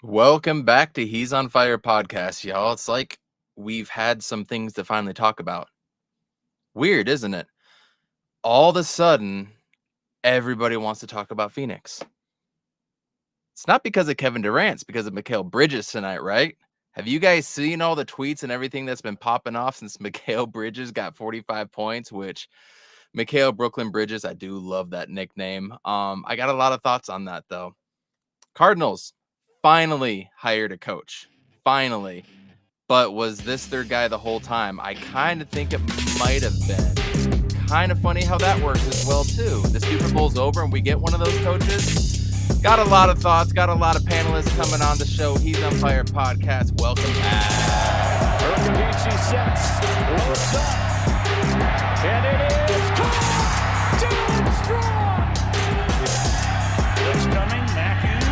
Welcome back to He's on Fire podcast, y'all. It's like we've had some things to finally talk about. Weird, isn't it? All of a sudden, everybody wants to talk about Phoenix. It's not because of Kevin Durant, it's because of Mikal Bridges tonight, right? Have you guys seen all the tweets and everything that's been popping off since Mikal Bridges got 45 points, which Mikal Brooklyn Bridges, I do love that nickname. I got a lot of thoughts on that, though. Cardinals finally hired a coach. Finally. But was this their guy the whole time? I kind of think it might have been. Kind of funny how that works as well, too. The Super Bowl's over and we get one of those coaches. Got a lot of thoughts, got a lot of panelists coming on the show. He's on Fire podcast. Welcome back. Urbanich sets. Looks up. And it is caught. Down strong. Blitz coming. Matthews.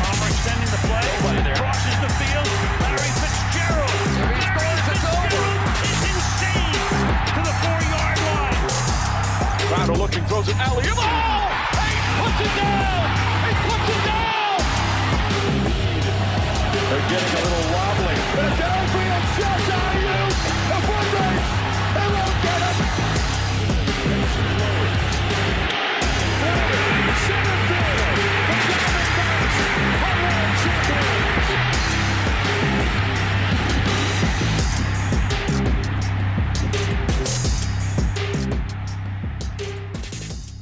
Palmer extending the play. Crosses the field. Larry Fitzgerald. Larry Fitzgerald is insane to the 4-yard line. Crowder looking, throws it alley. Oh! He puts it down. He puts it down. They're getting a little wobbly. But a downfield shot on you. A foot race. They won't get it. Center field. The Diamondbacks are world champions.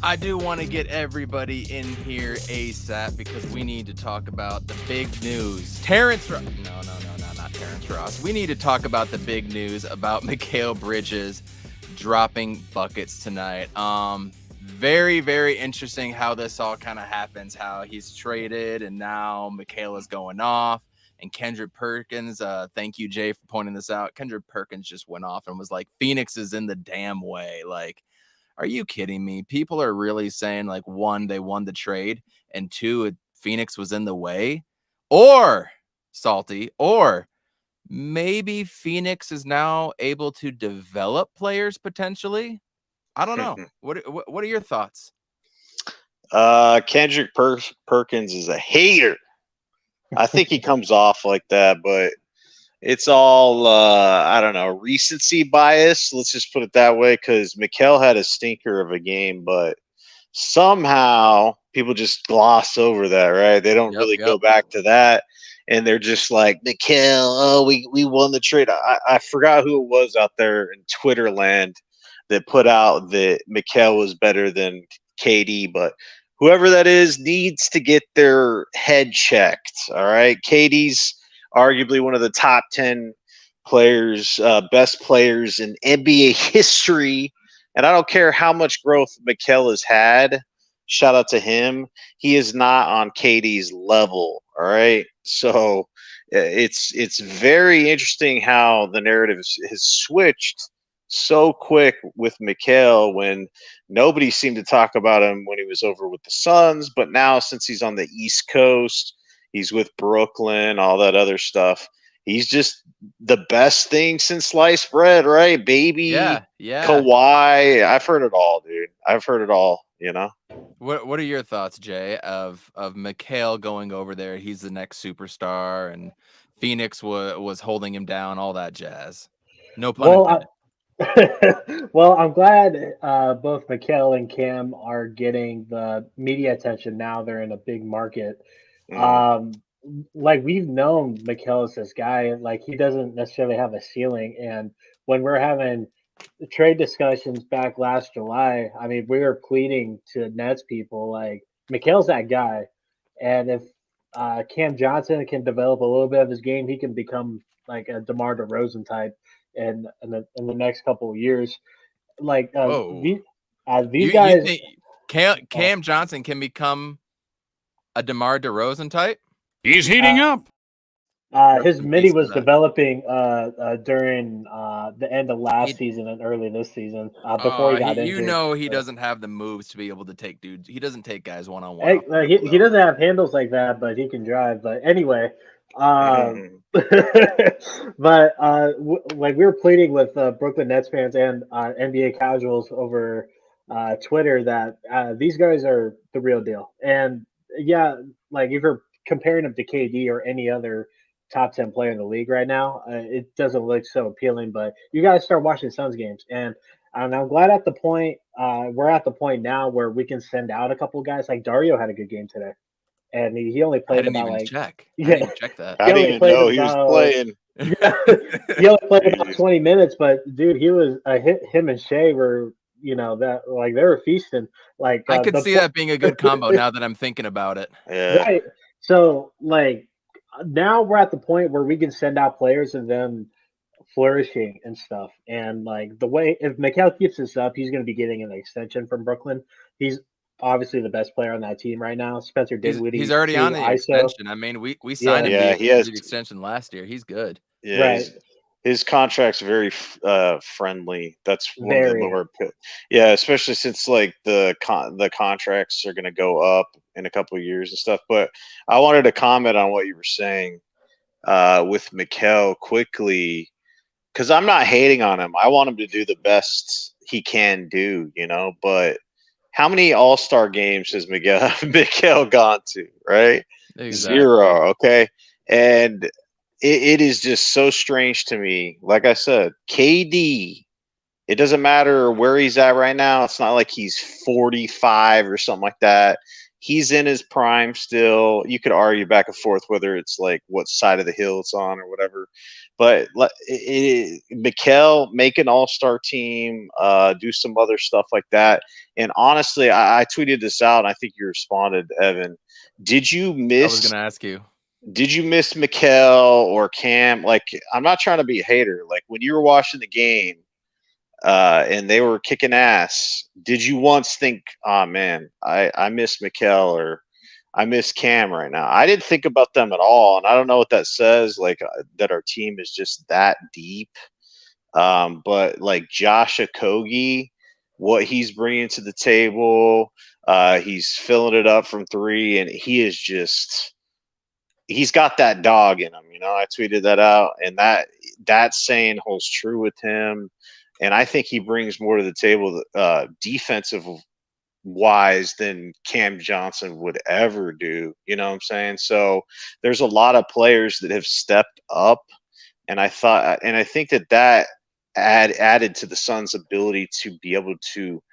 I do want to get everybody in here ASAP because we need to talk about the big news. Terrance Ross. No, not Terrance Ross. We need to talk about the big news about Mikal Bridges dropping buckets tonight. Very, very interesting how this all kind of happens, how he's traded and now Mikal is going off. And Kendrick Perkins, thank you, Jay, for pointing this out. Kendrick Perkins just went off and was like, Phoenix is in the damn way. Like, are you kidding me? People are really saying, like, one, they won the trade, and two, Phoenix was in the way, or Salty, or maybe Phoenix is now able to develop players potentially. I don't know. What are your thoughts? Kendrick Perkins is a hater. I think he comes off like that, but it's all, I don't know, recency bias. Let's just put it that way, because Mikal had a stinker of a game, but somehow people just gloss over that, right? They don't really go back to that, and they're just like, Mikal, oh, we won the trade. I forgot who it was out there in Twitter land that put out that Mikal was better than KD, but whoever that is needs to get their head checked, all right? KD's arguably one of the top 10 players, best players in NBA history. And I don't care how much growth Mikal has had. Shout out to him. He is not on KD's level. All right. So it's very interesting how the narrative has switched so quick with Mikal when nobody seemed to talk about him when he was over with the Suns. But now, since he's on the East Coast, he's with Brooklyn, all that other stuff. He's just the best thing since sliced bread, right? Baby, yeah. Kawhi. I've heard it all, dude. I've heard it all, you know? What are your thoughts, Jay, of Mikal going over there? He's the next superstar, and Phoenix was holding him down, all that jazz. No pun intended. Well, I'm glad both Mikal and Cam are getting the media attention now. They're in a big market. Like, we've known Mikal as this guy. Like, he doesn't necessarily have a ceiling. And when we're having trade discussions back last July, I mean, we were pleading to Nets people, like, Mikal's that guy. And if Cam Johnson can develop a little bit of his game, he can become like a DeMar DeRozan type in the next couple of years. Like, these guys. You think Cam Johnson can become a DeMar DeRozan type? He's heating up. His midi was developing during the end of last season and early this season before he got injured. You know, he doesn't have the moves to be able to take dudes. He doesn't take guys one-on-one. He doesn't have handles like that, but he can drive. But anyway, but like, we were pleading with Brooklyn Nets fans and NBA casuals over Twitter that these guys are the real deal. And yeah, like, if you're comparing him to KD or any other top 10 player in the league right now, it doesn't look so appealing. But you got to start watching Suns games, and I'm glad at the point we're at the point now where we can send out a couple guys. Like Dario had a good game today, and he only I played didn't about even like check. I yeah, didn't even check that. I he didn't only even played know he was about playing. yeah, he only played about Jeez. 20 minutes, but dude, he was him and Shea were that like they were feasting. Like I could the see that being a good combo now that I'm thinking about it. Yeah. right. So like now we're at the point where we can send out players and them flourishing and stuff. And like the way if Mikal keeps this up, he's going to be getting an extension from Brooklyn. He's obviously the best player on that team right now. Spencer He's Dinwiddie's already on true the ISO. extension. I mean, we signed Yeah, him Yeah, the he has. the extension last year. He's good. Yeah, right. his contract's very friendly. That's one of the Very. lower. Yeah, especially since like the contracts are going to go up in a couple of years and stuff. But I wanted to comment on what you were saying with Mikal quickly, because I'm not hating on him. I want him to do the best he can do, But how many All-Star games has Mikal gone to? Right, Exactly. 0. Okay, and it is just so strange to me. Like I said, KD, it doesn't matter where he's at right now. It's not like he's 45 or something like that. He's in his prime still. You could argue back and forth whether it's like what side of the hill it's on or whatever. But Mikal, make an all-star team, do some other stuff like that. And honestly, I tweeted this out, and I think you responded, Evan. Did you I was miss gonna ask you. did you miss Mikal or Cam? Like, I'm not trying to be a hater. Like, when you were watching the game and they were kicking ass, did you once think, oh, man, I miss Mikal or I miss Cam right now? I didn't think about them at all. And I don't know what that says, like, that our team is just that deep. But, like, Josh Okogie, what he's bringing to the table, he's filling it up from 3, and he is just – he's got that dog in him, I tweeted that out, and that saying holds true with him. And I think he brings more to the table defensive wise than Cam Johnson would ever do. You know what I'm saying? So there's a lot of players that have stepped up, and I think that added to the Suns' ability to be able to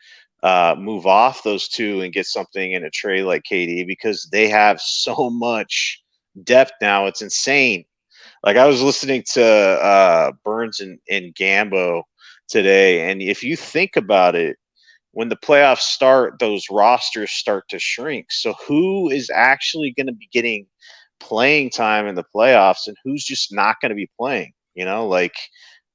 move off those two and get something in a trade like KD, because they have so much depth now. It's insane. Like, I was listening to Burns and Gambo today, and if you think about it, when the playoffs start, those rosters start to shrink. So who is actually going to be getting playing time in the playoffs, and who's just not going to be playing? Like,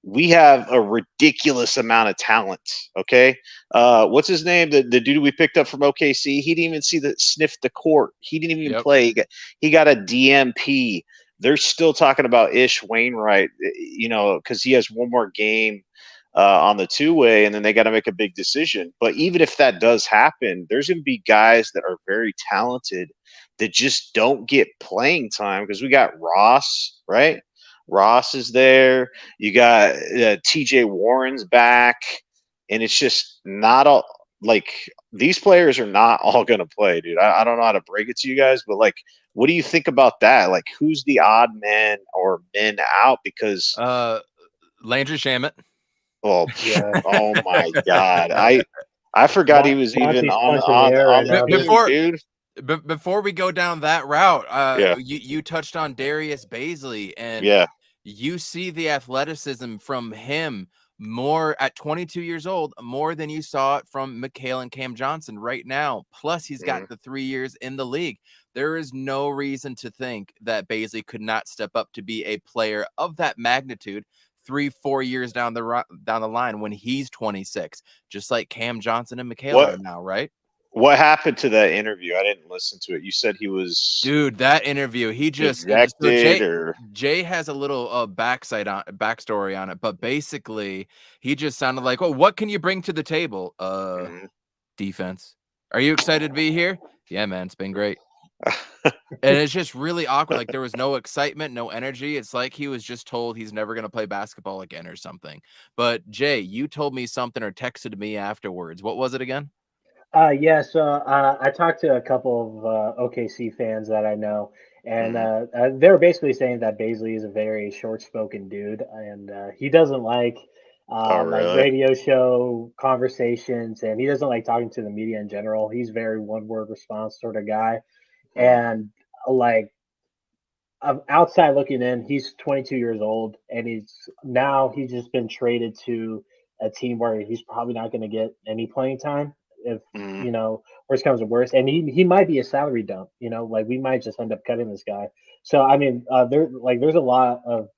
we have a ridiculous amount of talent. Okay, what's his name? The dude we picked up from OKC. He didn't even sniff the court. He didn't even play. He got a DMP. They're still talking about Ish Wainwright, because he has one more game on the two-way, and then they got to make a big decision. But even if that does happen, there's going to be guys that are very talented that just don't get playing time, because we got Ross, right? Ross is there. You got TJ Warren's back, and it's just not all like these players are not all going to play, dude. I don't know how to break it to you guys, but like, what do you think about that? Like, who's the odd man or men out? Because Landry Shamet. oh, Yeah. oh my God, I forgot he was even Monty's on punching the air right the now, team, dude. Before we go down that route, Yeah. you touched on Darius Baisley, and Yeah. you see the athleticism from him more at 22 years old, more than you saw it from Mikal and Cam Johnson right now. Plus, he's got the 3 years in the league. There is no reason to think that Baisley could not step up to be a player of that magnitude 3-4 years down the line when he's 26, just like Cam Johnson and Mikal are now, right? What happened to that interview? I didn't listen to it. You said he was, dude, that interview. He just Jay has a little backstory on it, but basically he just sounded like, "Oh, what can you bring to the table?" Defense. Are you excited to be here? Yeah, man, it's been great. And it's just really awkward. Like, there was no excitement, no energy. It's like he was just told he's never going to play basketball again or something. But Jay, you told me something or texted me afterwards. What was it again? Yeah, so I talked to a couple of OKC fans that I know, and Mhm. they were basically saying that Baisley is a very short-spoken dude, and he doesn't Oh, like really? radio show conversations, and he doesn't like talking to the media in general. He's very one-word response sort of guy, Mhm. and like outside looking in, he's 22 years old, and he's just been traded to a team where he's probably not going to get any playing time if Mhm. worst comes to worst, and he might be a salary dump. Like we might just end up cutting this guy. So I mean, there's a lot of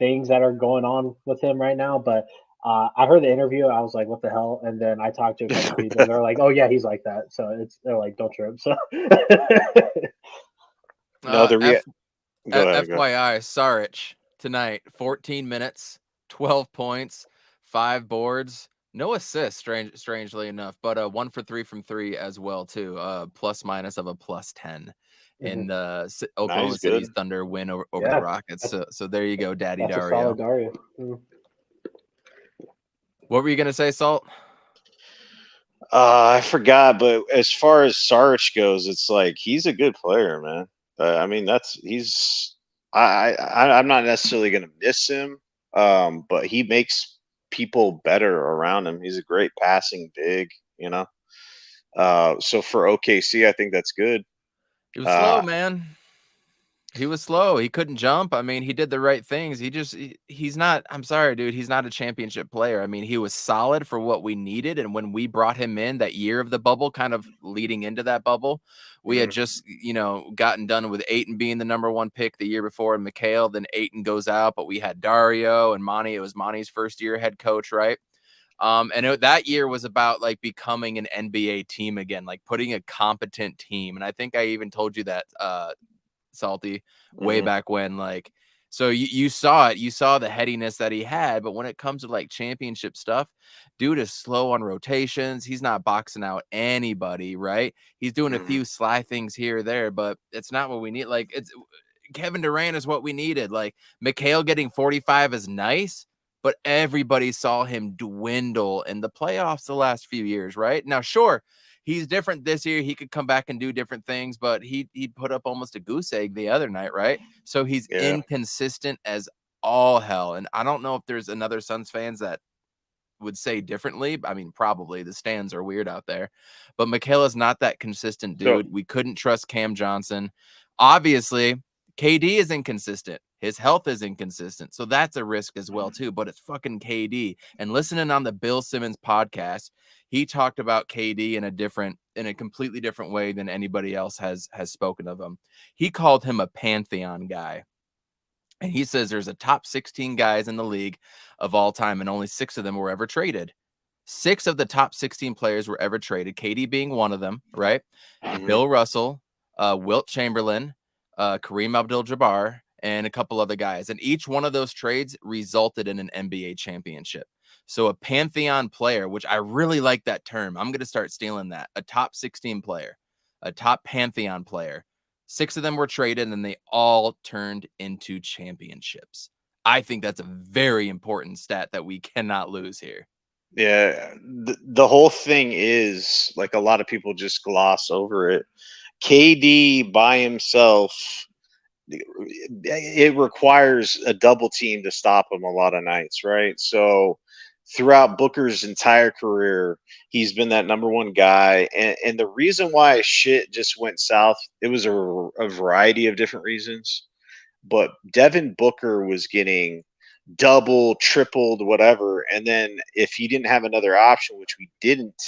things that are going on with him right now, but. I heard the interview. I was like, "What the hell?" And then I talked to a couple people. They're like, "Oh yeah, he's like that." So they're like, "Don't trip." So No, Uh, F go ahead. Go. FYI, Saric tonight, 14 minutes, 12 points, 5 boards, no assists, strangely enough, but 1 for 3 from three as well too. Plus minus of a +10 in Mhm. the No, Oklahoma he's good. City's Thunder win over the Yeah, Rockets. that's So there you go, Daddy that's a solid Dario. Dario. Mhm. What were you gonna say, Salt? I forgot, but as far as Sarich goes, it's like he's a good player, man. I mean, I'm not necessarily going to miss him, but he makes people better around him. He's a great passing big, you know. So for OKC, I think that's good. He was slow, Uh, man. He was slow. He couldn't jump. I mean, he did the right things. He's not, I'm sorry, dude. He's not a championship player. I mean, he was solid for what we needed. And when we brought him in that year of the bubble, kind of leading into that bubble, we had mhm, just, gotten done with Aiton being the #1 pick the year before and Mikhail. Then Aiton goes out, but we had Dario and Monty. It was Monty's first year head coach, right? That year was about like becoming an NBA team again, like putting a competent team. And I think I even told you that, Salty, way mhm, back when. Like, so you saw it, you saw the headiness that he had, but when it comes to like championship stuff, dude is slow on rotations. He's not boxing out anybody, right? He's doing a mhm. few sly things here or there, but it's not what we need. Like, it's Kevin Durant is what we needed. Like, Mikhail getting 45 is nice, but everybody saw him dwindle in the playoffs the last few years, right? Now, sure, he's different this year. He could come back and do different things, but he put up almost a goose egg the other night, right? So he's Yeah. inconsistent as all hell. And I don't know if there's another Suns fans that would say differently. I mean, probably the stands are weird out there, but Michaela's not that consistent, So dude. We couldn't trust Cam Johnson. Obviously, KD is inconsistent. His health is inconsistent. So that's a risk as well, too. But it's fucking KD. And listening on the Bill Simmons podcast, he talked about KD in a completely different way than anybody else has spoken of him. He called him a pantheon guy. And he says there's a top 16 guys in the league of all time, and only 6 of them were ever traded. 6 of the top 16 players were ever traded, KD being one of them, right? mhm. Bill Russell, Wilt Chamberlain, Kareem Abdul-Jabbar, and a couple other guys. And each one of those trades resulted in an NBA championship. So a pantheon player, which I really like that term. I'm going to start stealing that. A top 16 player, a top pantheon player. 6 of them were traded and they all turned into championships. I think that's a very important stat that we cannot lose here. Yeah, the whole thing is like a lot of people just gloss over it. KD by himself, it requires a double team to stop him a lot of nights, right? So throughout Booker's entire career, he's been that #1 guy. And the reason why shit just went south, it was a variety of different reasons. But Devin Booker was getting double, tripled, whatever. And then if he didn't have another option, which we didn't,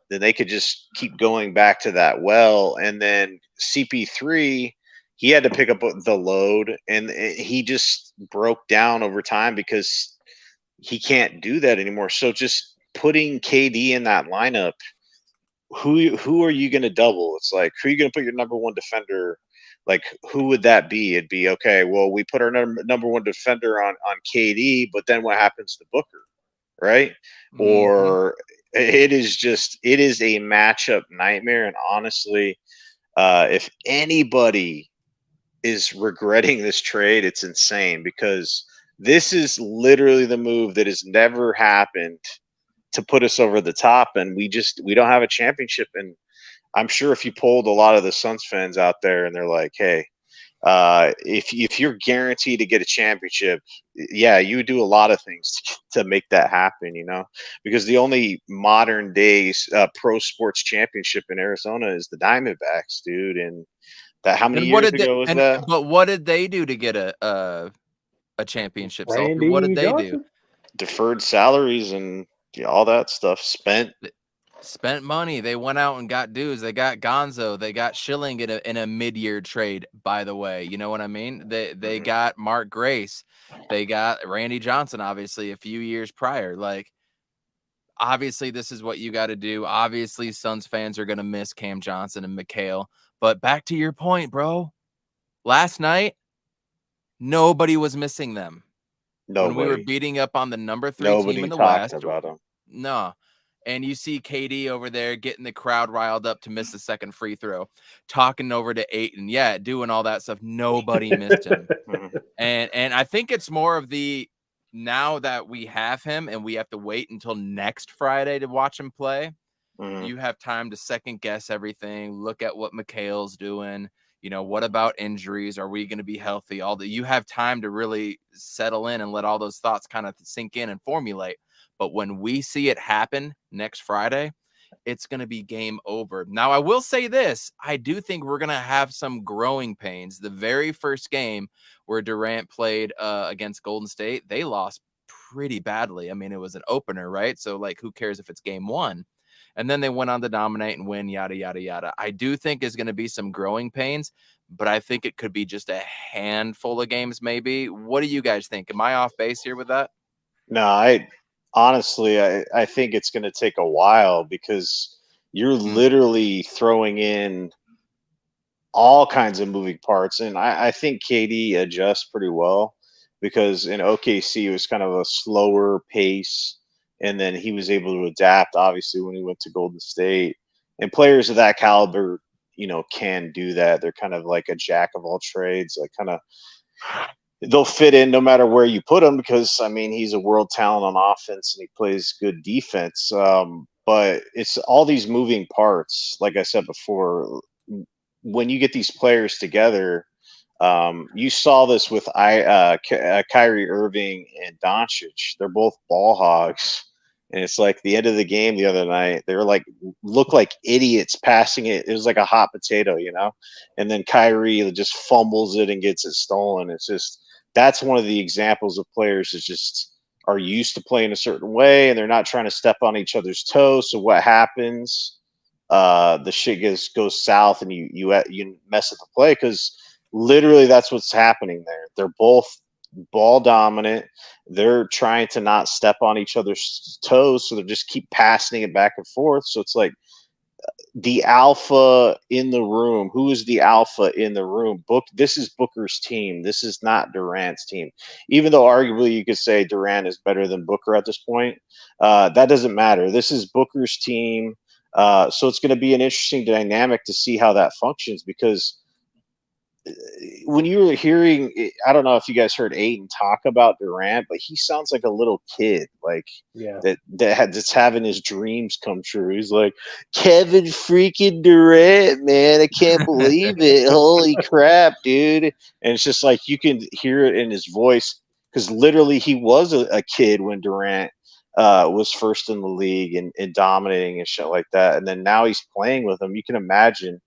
then they could just keep going back to that well. And then CP3, he had to pick up the load, and he just broke down over time because he can't do that anymore. So just putting KD in that lineup, who are you going to double? It's like, who are you going to put your #1 defender? Like, who would that be? It'd be, okay, well, we put our #1 defender on KD, but then what happens to Booker, right? Mm-hmm. Or it is a matchup nightmare. And honestly, if anybody is regretting this trade, it's insane, because this is literally the move that has never happened to put us over the top, and we don't have a championship. And I'm sure if you polled a lot of the Suns fans out there, and they're like, hey, if you're guaranteed to get a championship, yeah, you would do a lot of things to make that happen, because the only modern days pro sports championship in Arizona is the Diamondbacks, dude. And that, how many years ago was that? But what did they do to get a championship? Salty? What did Randy they Johnson? do? Deferred salaries and all that stuff. Spent money. They went out and got dudes. They got Gonzo. They got Schilling in a mid-year trade, by the way. You know what I mean? They got Mark Grace. They got Randy Johnson, obviously, a few years prior. Like, obviously, this is what you got to do. Obviously, Suns fans are going to miss Cam Johnson and Mikhail. But back to your point, bro. Last night, nobody was missing them. Nobody. When we were beating up on the number 3 team in the West. About them. No. And you see KD over there getting the crowd riled up to miss the second free throw, talking over to Ayton. Yeah, doing all that stuff. Nobody missed him. And I think it's more of the, now that we have him and we have to wait until next Friday to watch him play, you have time to second guess everything, look at what Mikhail's doing. What about injuries? Are we going to be healthy? You have time to really settle in and let all those thoughts kind of sink in and formulate. But when we see it happen next Friday, it's going to be game over. Now, I will say this. I do think we're going to have some growing pains. The very first game where Durant played against Golden State, they lost pretty badly. I mean, it was an opener, right? So, like, who cares if it's game one? And then they went on to dominate and win, yada, yada, yada. I do think there's going to be some growing pains, but I think it could be just a handful of games maybe. What do you guys think? Am I off base here with that? No, honestly, I think it's going to take a while because you're literally throwing in all kinds of moving parts. And I think KD adjusts pretty well because in OKC it was kind of a slower pace. And then he was able to adapt, obviously, when he went to Golden State. And players of that caliber, can do that. They're kind of like a jack of all trades, like kind of they'll fit in no matter where you put him because, I mean, he's a world talent on offense and he plays good defense. But it's all these moving parts. Like I said before, when you get these players together, you saw this with Kyrie Irving and Doncic. They're both ball hogs. And it's like the end of the game the other night, they were like, look like idiots passing it. It was like a hot potato, and then Kyrie just fumbles it and gets it stolen. It's just, that's one of the examples of players that just are used to playing a certain way and they're not trying to step on each other's toes. So what happens? The shit goes south and you mess up the play because literally that's what's happening there. They're both ball dominant. They're trying to not step on each other's toes, so they just keep passing it back and forth. So it's like the alpha in the room. Who is the alpha in the room? This is Booker's team. This is not Durant's team. Even though arguably you could say Durant is better than Booker at this point, that doesn't matter. This is Booker's team. So it's going to be an interesting dynamic to see how that functions because when you were hearing, I don't know if you guys heard Ayton talk about Durant, but he sounds like a little kid, like that's having his dreams come true. He's like, Kevin freaking Durant, man, I can't believe it. Holy crap, dude. And it's just like you can hear it in his voice because literally he was a kid when Durant was first in the league and dominating and shit like that. And then now he's playing with him. You can imagine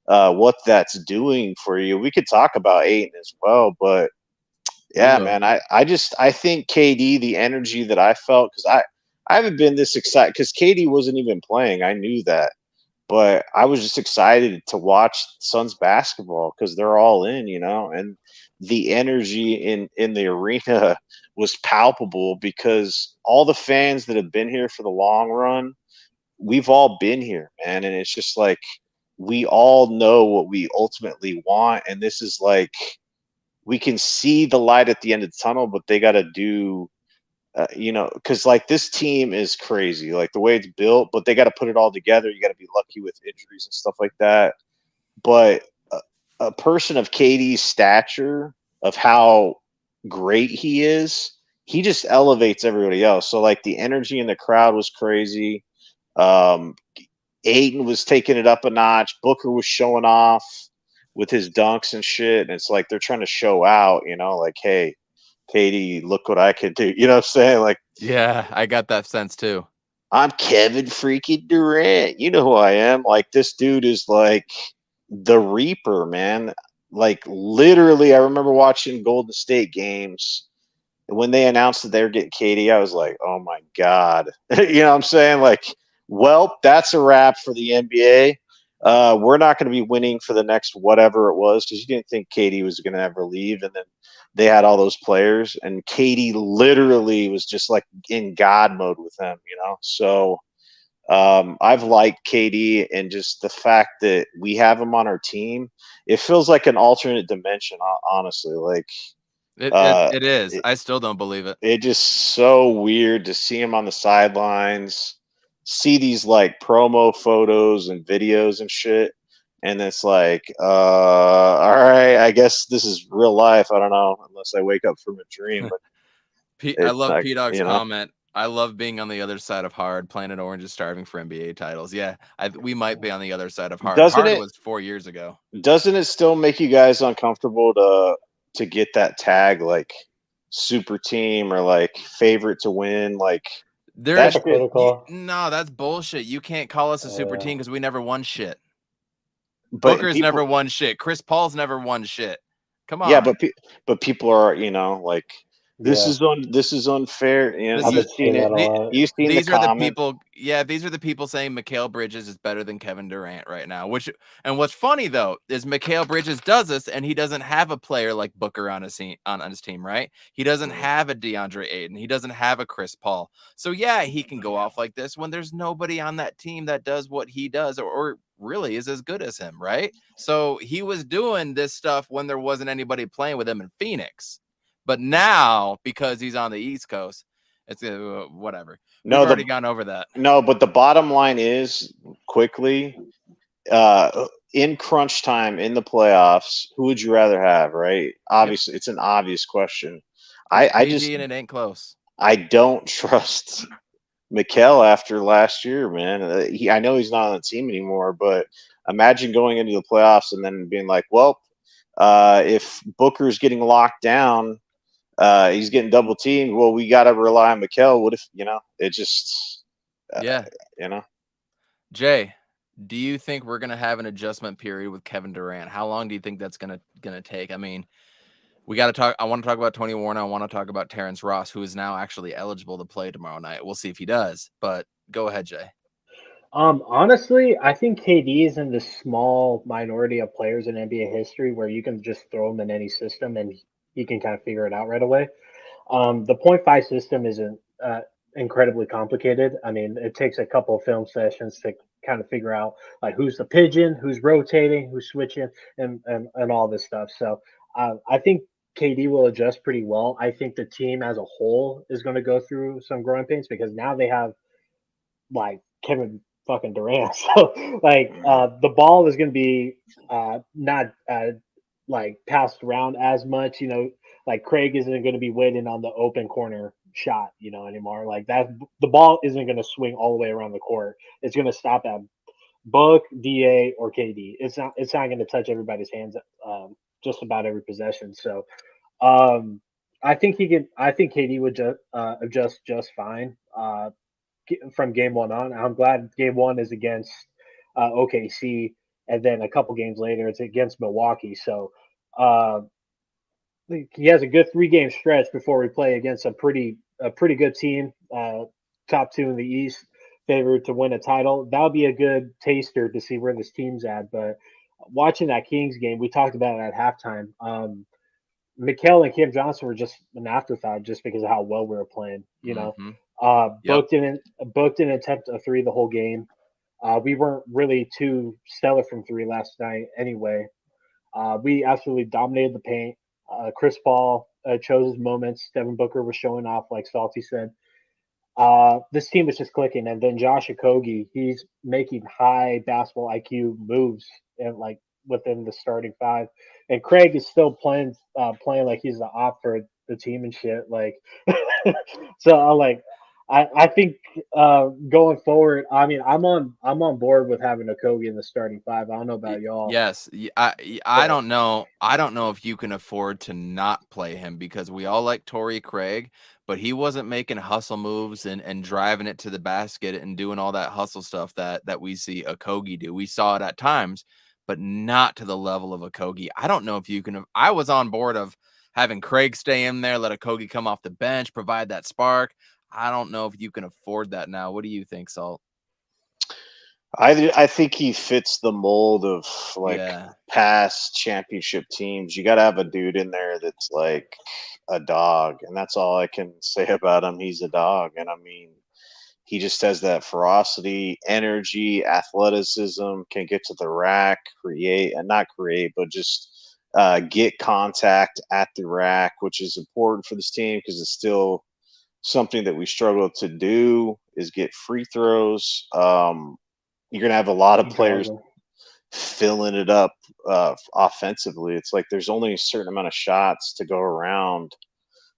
what that's doing for you. We could talk about Ayton as well, but man, I think KD, the energy that I felt, because I haven't been this excited because KD wasn't even playing. I knew that, but I was just excited to watch Suns basketball because they're all in, and the energy in the arena was palpable because all the fans that have been here for the long run, we've all been here, man, and it's just like, we all know what we ultimately want. And this is like, we can see the light at the end of the tunnel, but they got to do, because like this team is crazy, like the way it's built, but they got to put it all together. You got to be lucky with injuries and stuff like that. But a person of KD's stature, of how great he is, he just elevates everybody else. So like the energy in the crowd was crazy. Ayton was taking it up a notch. Booker was showing off with his dunks and shit. And it's like they're trying to show out, like, hey, Katie, look what I can do. You know what I'm saying? Like, Yeah, I got that sense too. I'm Kevin freaking Durant. You know who I am. Like, this dude is like the Reaper, man. Like, literally, I remember watching Golden State games. And when they announced that they were getting Katie, I was like, oh my God. You know what I'm saying? Like, well, that's a wrap for the NBA. We're not going to be winning for the next whatever it was because you didn't think Katie was going to ever leave. And then they had all those players, and Katie literally was just like in God mode with them, So I've liked KD, and just the fact that we have him on our team, it feels like an alternate dimension, honestly. Like, It is. I still don't believe it. It's just so weird to see him on the sidelines, see these like promo photos and videos and shit. And it's like, all right, I guess this is real life. I don't know, unless I wake up from a dream. But I love P-Dog's comment. I love being on the other side of hard. Planet Orange is starving for NBA titles. Yeah, we might be on the other side of hard. Hard was 4 years ago. Doesn't it still make you guys uncomfortable to get that tag, like super team or like favorite to win? Like, that's critical. No, that's bullshit. You can't call us a super team because we never won shit. Booker's never won shit. Chris Paul's never won shit. Come on. Yeah, but people are, like, this is unfair. You've seen these are the people. Yeah, these are the people saying Mikal Bridges is better than Kevin Durant right now. What's funny though is Mikal Bridges does this, and he doesn't have a player like Booker on his team, right? He doesn't have a DeAndre Ayton. He doesn't have a Chris Paul. So yeah, he can go off like this when there's nobody on that team that does what he does, or really is as good as him, right? So he was doing this stuff when there wasn't anybody playing with him in Phoenix. But now, because he's on the East Coast, it's whatever. We've already gone over that. No, but the bottom line is, quickly, in crunch time in the playoffs, who would you rather have, right? Obviously, It's an obvious question. I just, and it ain't close. I don't trust Mikal after last year, man. I know he's not on the team anymore, but imagine going into the playoffs and then being like, well, if Booker's getting locked down, he's getting double teamed. Well, we got to rely on Mikal. What if, it just, Jay, do you think we're going to have an adjustment period with Kevin Durant? How long do you think that's going to take? I mean, we got to talk. I want to talk about Tony Warner. I want to talk about Terrance Ross, who is now actually eligible to play tomorrow night. We'll see if he does, but go ahead, Jay. Honestly, I think KD is in the small minority of players in NBA history where you can just throw him in any system and he can kind of figure it out right away. The 0.5 system isn't incredibly complicated. I mean, it takes a couple of film sessions to kind of figure out like who's the pigeon, who's rotating, who's switching, and all this stuff. So I think KD will adjust pretty well. I think the team as a whole is going to go through some growing pains because now they have like Kevin fucking Durant. So like the ball is going to be not like passed around as much, like Craig isn't going to be waiting on the open corner shot, anymore. Like that, the ball isn't going to swing all the way around the court. It's going to stop at Book, DA, or KD. It's not going to touch everybody's hands just about every possession. So I think KD would adjust just fine from game one on. I'm glad game one is against OKC, and then a couple games later it's against Milwaukee. So he has a good 3-game stretch before we play against a pretty good team, top 2 in the East, favored to win a title. That'll be a good taster to see where this team's at. But watching that Kings game, we talked about it at halftime. Mikal and Cam Johnson were just an afterthought just because of how well we were playing. Book didn't attempt a 3 the whole game. We weren't really too stellar from 3 last night anyway. We absolutely dominated the paint. Chris Paul chose his moments. Devin Booker was showing off, like Salty said. This team was just clicking, and then Josh Okogie, he's making high basketball IQ moves and like within the starting 5. And Craig is still playing like he's the op for the team and shit. Like, so I think going forward, I mean, I'm on board with having Okogie in the starting five. I don't know about y'all, Yes, I but don't know. I don't know if you can afford to not play him because we all like Torrey Craig, but he wasn't making hustle moves and driving it to the basket and doing all that hustle stuff that we see Okogie do. We saw it at times, but not to the level of Okogie. I don't know if you can. I was on board of having Craig stay in there, let Okogie come off the bench, provide that spark. I don't know if you can afford that now. What do you think, Salt? I think he fits the mold of like Yeah. past championship teams. You got to have a dude in there that's like a dog, and that's all I can say about him. He's a dog, and I mean, he just has that ferocity, energy, athleticism. Can get to the rack, create, and not create, but just get contact at the rack, which is important for this team because it's still something that we struggle to do is get free throws. You're going to have a lot of he draws players them. filling it up offensively. It's like there's only a certain amount of shots to go around.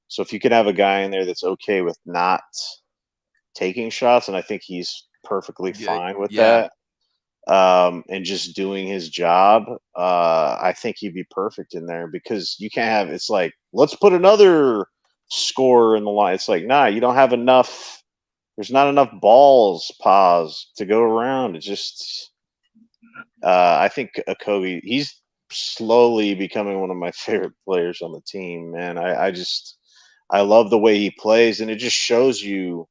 So if you can have a guy in there that's okay with not taking shots, and I think he's perfectly fine with Yeah. that, and just doing his job, I think he'd be perfect in there because you can't have it's like, let's put another scorer in the line. It's like, nah, you don't have enough. There's not enough balls, to go around. It's just, I think Okogie, he's slowly becoming one of my favorite players on the team, man. I love the way he plays, and it just shows you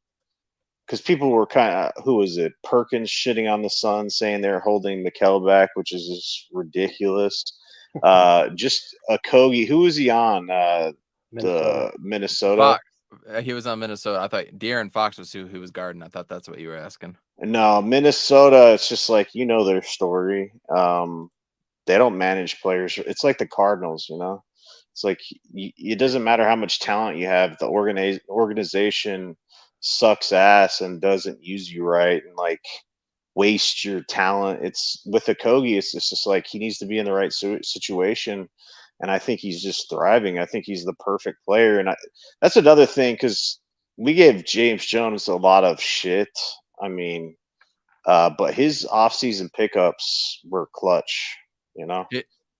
because people were kind of, who was it? Perkins shitting on the Suns, saying they're holding Mikal back, which is just ridiculous. Just Okogie, who was he on? Minnesota. The Minnesota. Fox. He was on Minnesota. I thought De'Aaron Fox was who was guarding. I thought that's what you were asking. No, Minnesota. It's just like their story. They don't manage players. It's like the Cardinals. It's like it doesn't matter how much talent you have. The organization sucks ass and doesn't use you right, and like waste your talent. It's with Okogie. It's just like he needs to be in the right situation, and I think he's just thriving. I think he's the perfect player, and that's another thing because we gave James Jones a lot of shit. I mean, but his offseason pickups were clutch.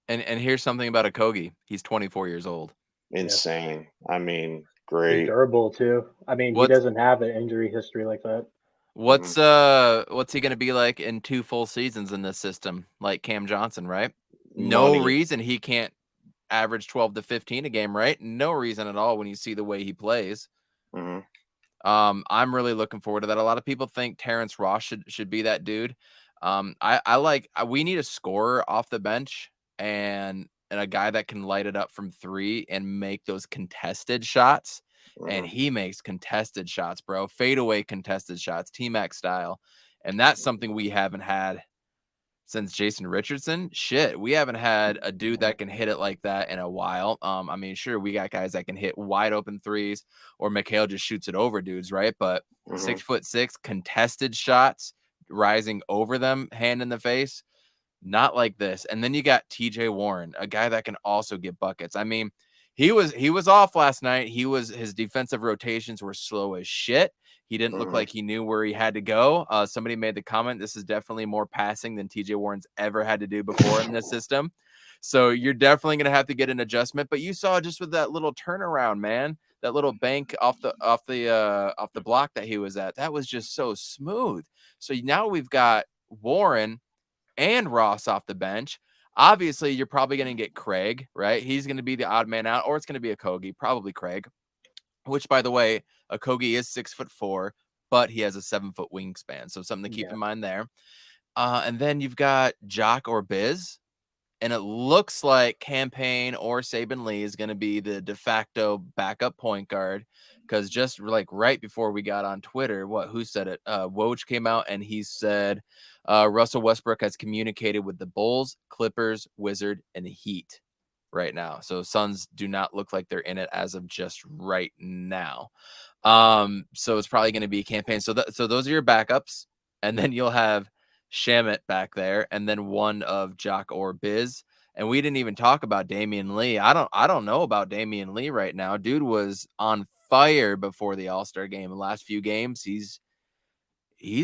And here's something about Okogie. He's 24 years old. Insane. I mean, He's great. durable too. I mean, he What's doesn't have an injury history like that. what's he gonna be like in 2 full seasons in this system? Like Cam Johnson, right? No Money. reason he can't average 12 to 15 a game, right? No reason at all when you see the way he plays. hmm I'm really looking forward to that. A lot of people think Terrance Ross should be that dude. We need a scorer off the bench and a guy that can light it up from 3 and make those contested shots. And he makes contested shots, bro. Fadeaway contested shots, T-Mac style. And that's something we haven't had since Jason Richardson. Shit, we haven't had a dude that can hit it like that in a while. I mean, sure, we got guys that can hit wide open threes, or Mikal just shoots it over dudes, right? But 6'6" contested shots, rising over them, hand in the face, not like this. And then you got TJ Warren, a guy that can also get buckets. I mean, he was off last night. His defensive rotations were slow as shit. He didn't look like he knew where he had to go. Somebody made the comment, this is definitely more passing than TJ Warren's ever had to do before in this system. So you're definitely going to have to get an adjustment. But you saw just with that little turnaround, man, that little bank off the block that he was at, that was just so smooth. So now we've got Warren and Ross off the bench. Obviously, you're probably going to get Craig, right? He's going to be the odd man out, or it's going to be Okogie, probably Craig. Which, by the way, Okogie is 6'4", but he has a 7-foot wingspan, so something to keep in mind there. And then you've got Jock or Biz, and it looks like Campaign or Saban Lee is going to be the de facto backup point guard. Because just like right before we got on Twitter, who said it? Woj came out and he said Russell Westbrook has communicated with the Bulls, Clippers, Wizard, and Heat right now. So Suns do not look like they're in it as of just right now. So it's probably going to be a Campaign. So those are your backups, and then you'll have Shamit back there, and then one of Jock or Biz. And we didn't even talk about Damian Lee. I don't know about Damian Lee right now. Dude was on fire before the All-Star game. The last few games, he's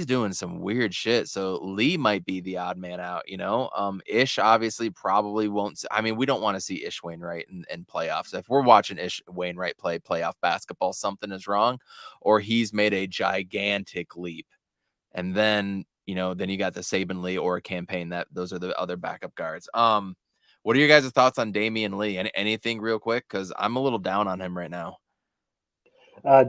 doing some weird shit. So Lee might be the odd man out, you know. Ish obviously probably won't. I mean, we don't want to see Ish Wainwright in playoffs. If we're watching Ish Wainwright play playoff basketball, something is wrong, or he's made a gigantic leap. And then, you know, then you got the Saban Lee or a campaign that those are the other backup guards. What are your guys' thoughts on Damian Lee? Anything real quick? Because I'm a little down on him right now.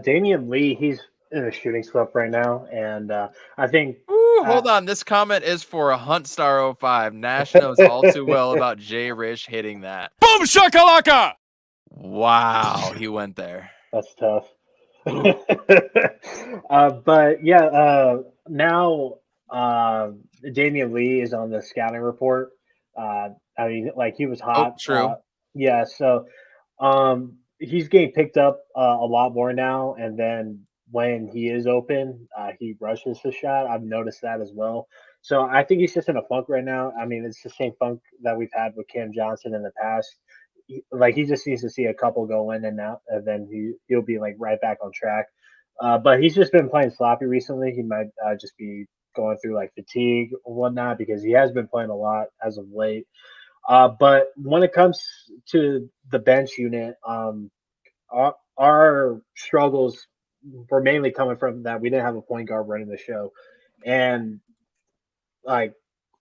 Damian Lee, he's in a shooting slump right now, and I think. Hold on. This comment is for a Hunt Star 05. Nash knows all too well about Jay Rish hitting that. Boom shakalaka! Wow, he went there. That's tough. But yeah, now Damian Lee is on the scouting report. I mean, like he was hot. True. Yeah, so he's getting picked up a lot more now. And then when he is open, he rushes the shot. I've noticed that as well. So I think he's just in a funk right now. I mean, it's the same funk that we've had with Cam Johnson in the past. Like he just needs to see a couple go in and out, and then he'll be like right back on track. But he's just been playing sloppy recently. He might just be going through like fatigue or whatnot because he has been playing a lot as of late. But when it comes to the bench unit, our struggles were mainly coming from that we didn't have a point guard running the show, and like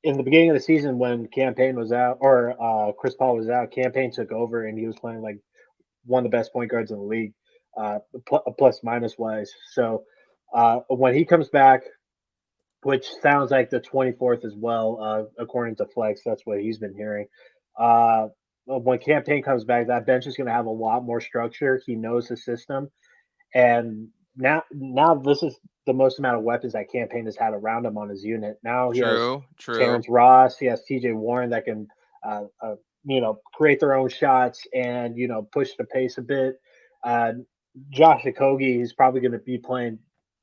in the beginning of the season when Campaign was out or Chris Paul was out, Campaign took over and he was playing like one of the best point guards in the league, plus minus wise. So when he comes back, which sounds like the 24th as well, according to Flex, that's what he's been hearing. When Campaign comes back, that bench is going to have a lot more structure. He knows the system, and now this is the most amount of weapons that Campaign has had around him on his unit. Now he has Terrance Ross, he has TJ Warren that can create their own shots and push the pace a bit. Josh Okogie is probably going to be playing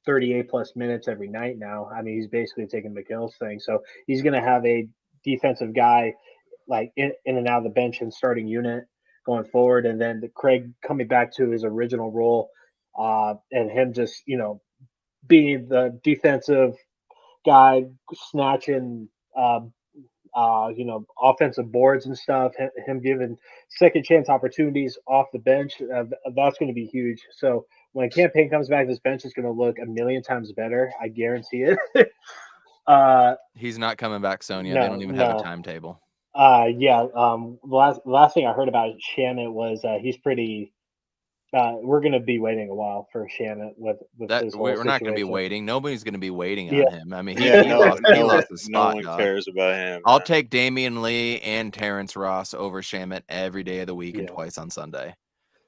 38 plus minutes every night now. I mean, he's basically taking McGill's thing, so he's going to have a defensive guy like in and out of the bench and starting unit going forward, and then Craig coming back to his original role. And him just, being the defensive guy, snatching, offensive boards and stuff, him giving second chance opportunities off the bench, that's going to be huge. So when Campaign comes back, this bench is going to look a million times better. I guarantee it. He's not coming back, Sonia. No, they don't even have a timetable. The last thing I heard about Shamit was he's pretty. We're going to be waiting a while for Shamit with that. This whole We're not going to be situation. waiting. Nobody's going to be waiting on him. I mean, he no lost his spot. No one cares about him. I'll take Damian Lee and Terrance Ross over Shamit every day of the week and twice on Sunday.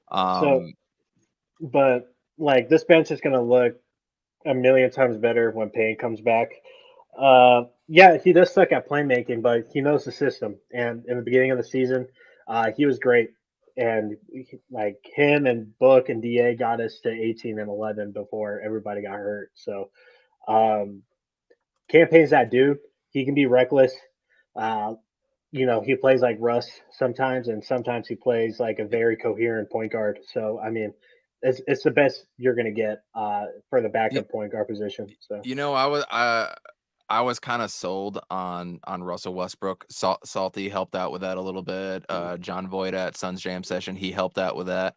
But like this bench is going to look a million times better when Payne comes back. Yeah, he does suck at playmaking, but he knows the system. And in the beginning of the season, he was great. And like him and Book and DA got us to 18 and 11 before everybody got hurt. So Campaign's that dude. He can be reckless. He plays like Russ sometimes, and sometimes he plays like a very coherent point guard. So I mean, it's the best you're going to get for the backup point guard position. So I was kind of sold on Russell Westbrook. Salty helped out with that a little bit. John Voight at Suns Jam Session, he helped out with that.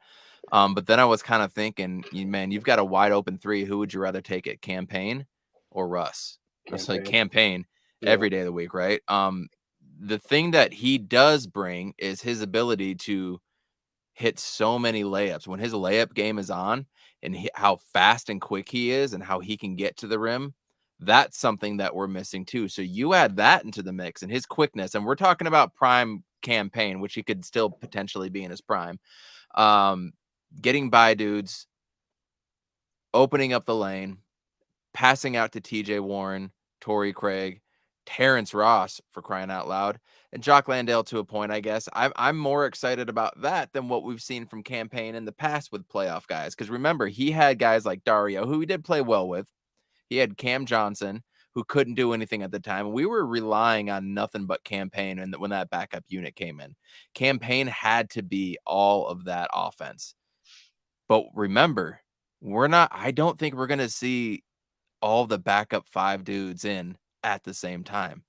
But then I was kind of thinking, man, you've got a wide open three. Who would you rather take it, Campaign or Russ? It's like Campaign every day of the week, right? The thing that he does bring is his ability to hit so many layups. When his layup game is on and how fast and quick he is and how he can get to the rim, that's something that we're missing too. So you add that into the mix and his quickness, and we're talking about prime Campaign, which he could still potentially be in his prime. Getting by dudes, opening up the lane, passing out to TJ Warren, Torrey Craig, Terrance Ross, for crying out loud, and Jock Landale to a point, I guess. I'm more excited about that than what we've seen from Campaign in the past with playoff guys. Because remember, he had guys like Dario, who he did play well with. He had Cam Johnson, who couldn't do anything at the time. We were relying on nothing but Campaign, and when that backup unit came in, Campaign had to be all of that offense. But remember, I don't think we're going to see all the backup 5 dudes in at the same time.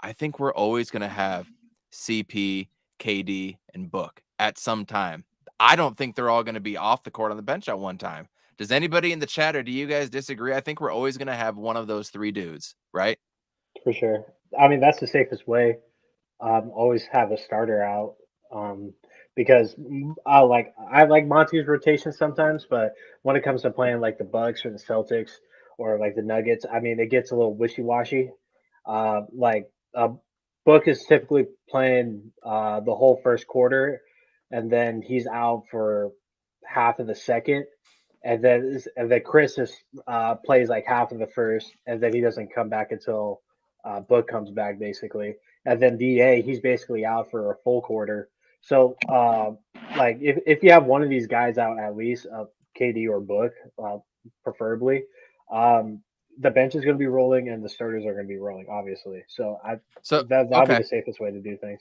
I think we're always going to have CP, KD, and Book at some time. I don't think they're all going to be off the court on the bench at one time. Does anybody in the chat, or do you guys disagree? I think we're always going to have one of those 3 dudes, right? For sure. I mean, that's the safest way. Always have a starter out. Because I like Monty's rotation sometimes, but when it comes to playing like the Bucks or the Celtics or like the Nuggets, I mean, it gets a little wishy washy. Like Book is typically playing the whole first quarter, and then he's out for half of the second, and then Chris plays like half of the first, and then he doesn't come back until Book comes back basically, and then Da he's basically out for a full quarter. So like if you have one of these guys out at least, KD or Book, preferably, the bench is going to be rolling and the starters are going to be rolling, obviously. So that'll be the safest way to do things.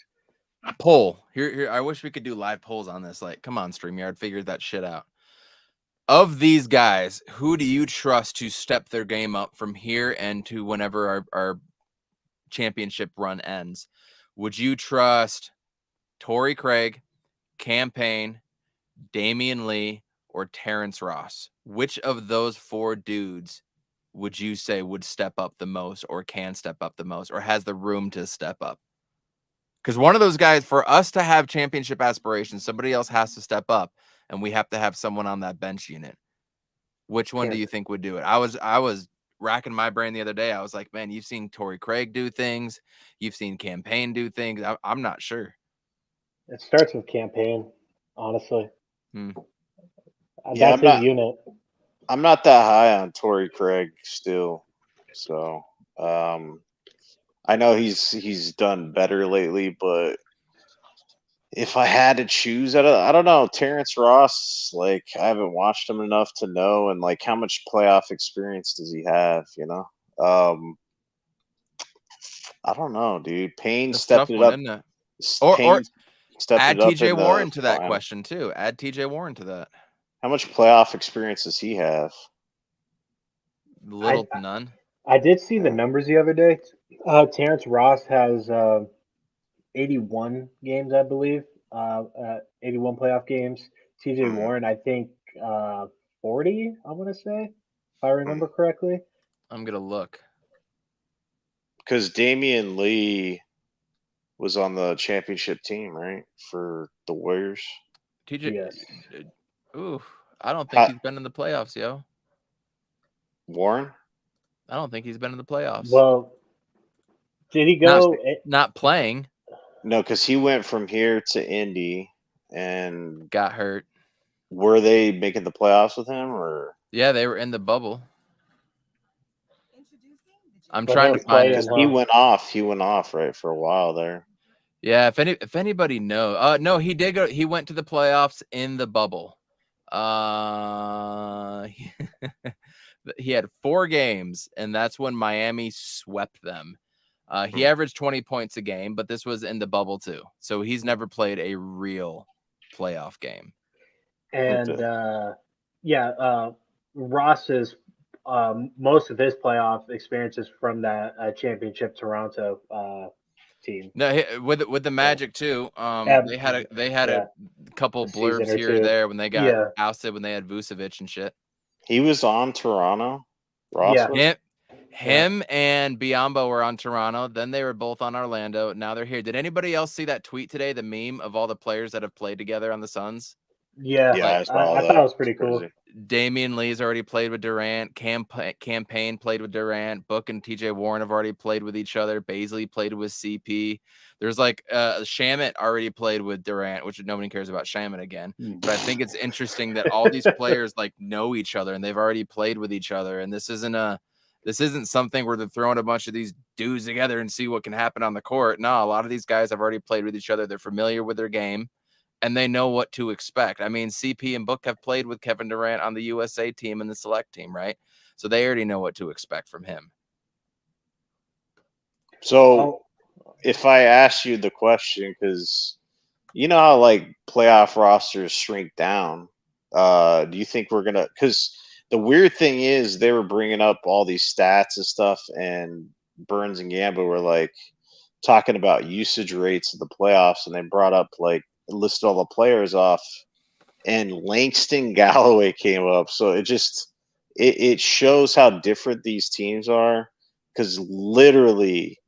Poll here. I wish we could do live polls on this. Like, come on, StreamYard, figure that shit out. Of these guys, who do you trust to step their game up from here and to whenever our championship run ends? Would you trust Torrey Craig, Campaign, Damian Lee, or Terrance Ross? Which of those 4 dudes would you say would step up the most, or can step up the most, or has the room to step up? Because one of those guys, for us to have championship aspirations, somebody else has to step up, and we have to have someone on that bench unit. Which one do you think would do it? I was racking my brain the other day. I was like, man, you've seen Torrey Craig do things. You've seen Campaign do things. I'm not sure. It starts with Campaign, honestly. Yeah, That's his unit. I'm not that high on Torrey Craig still. So I know he's done better lately, but if I had to choose, I don't know. Terrance Ross, like, I haven't watched him enough to know, and like, how much playoff experience does he have? You know, I don't know, dude. Payne stepped it up. Or add TJ up Warren to that question too. Add TJ Warren to that. How much playoff experience does he have? Little to none. I did see the numbers the other day. Terrance Ross has 81 games, I believe. 81 playoff games. TJ Warren, I think 40, I want to say, if I remember correctly. I'm going to look. Because Damian Lee was on the championship team, right? For the Warriors. TJ, yes. Ooh, I don't think he's been in the playoffs, yo. Warren? I don't think he's been in the playoffs. Well, did he go? Not playing. No, because he went from here to Indy and got hurt. Were they making the playoffs with him, or? Yeah, they were in the bubble. I'm trying to find it. He went off. He went off right for a while there. Yeah, if anybody knows, no, he did go. He went to the playoffs in the bubble. He had 4 games, and that's when Miami swept them. He averaged 20 points a game, but this was in the bubble too. So he's never played a real playoff game. And Ross is most of his playoff experiences from that championship Toronto team. No, with the Magic too. They had a couple blurbs here or there when they got ousted when they had Vucevic and shit. He was on Toronto. Ross was? Him and Biyombo were on Toronto. Then they were both on Orlando. Now they're here. Did anybody else see that tweet today? The meme of all the players that have played together on the Suns. Yeah, I thought it was pretty cool. Damian Lee's already played with Durant. Campaign played with Durant. Book and TJ Warren have already played with each other. Baisley played with CP. There's like Shamet already played with Durant, which nobody cares about Shamet again. But I think it's interesting that all these players like know each other and they've already played with each other. And this isn't something where they're throwing a bunch of these dudes together and see what can happen on the court. No, a lot of these guys have already played with each other. They're familiar with their game. And they know what to expect. I mean, CP and Book have played with Kevin Durant on the USA team and the select team, right? So they already know what to expect from him. So Oh, if I ask you the question, because you know how like playoff rosters shrink down, do you think we're gonna? Because the weird thing is they were bringing up all these stats and stuff, and Burns and Gamba were like talking about usage rates of the playoffs, and they brought up like listed all the players off, and Langston Galloway came up. So it shows how different these teams are, because literally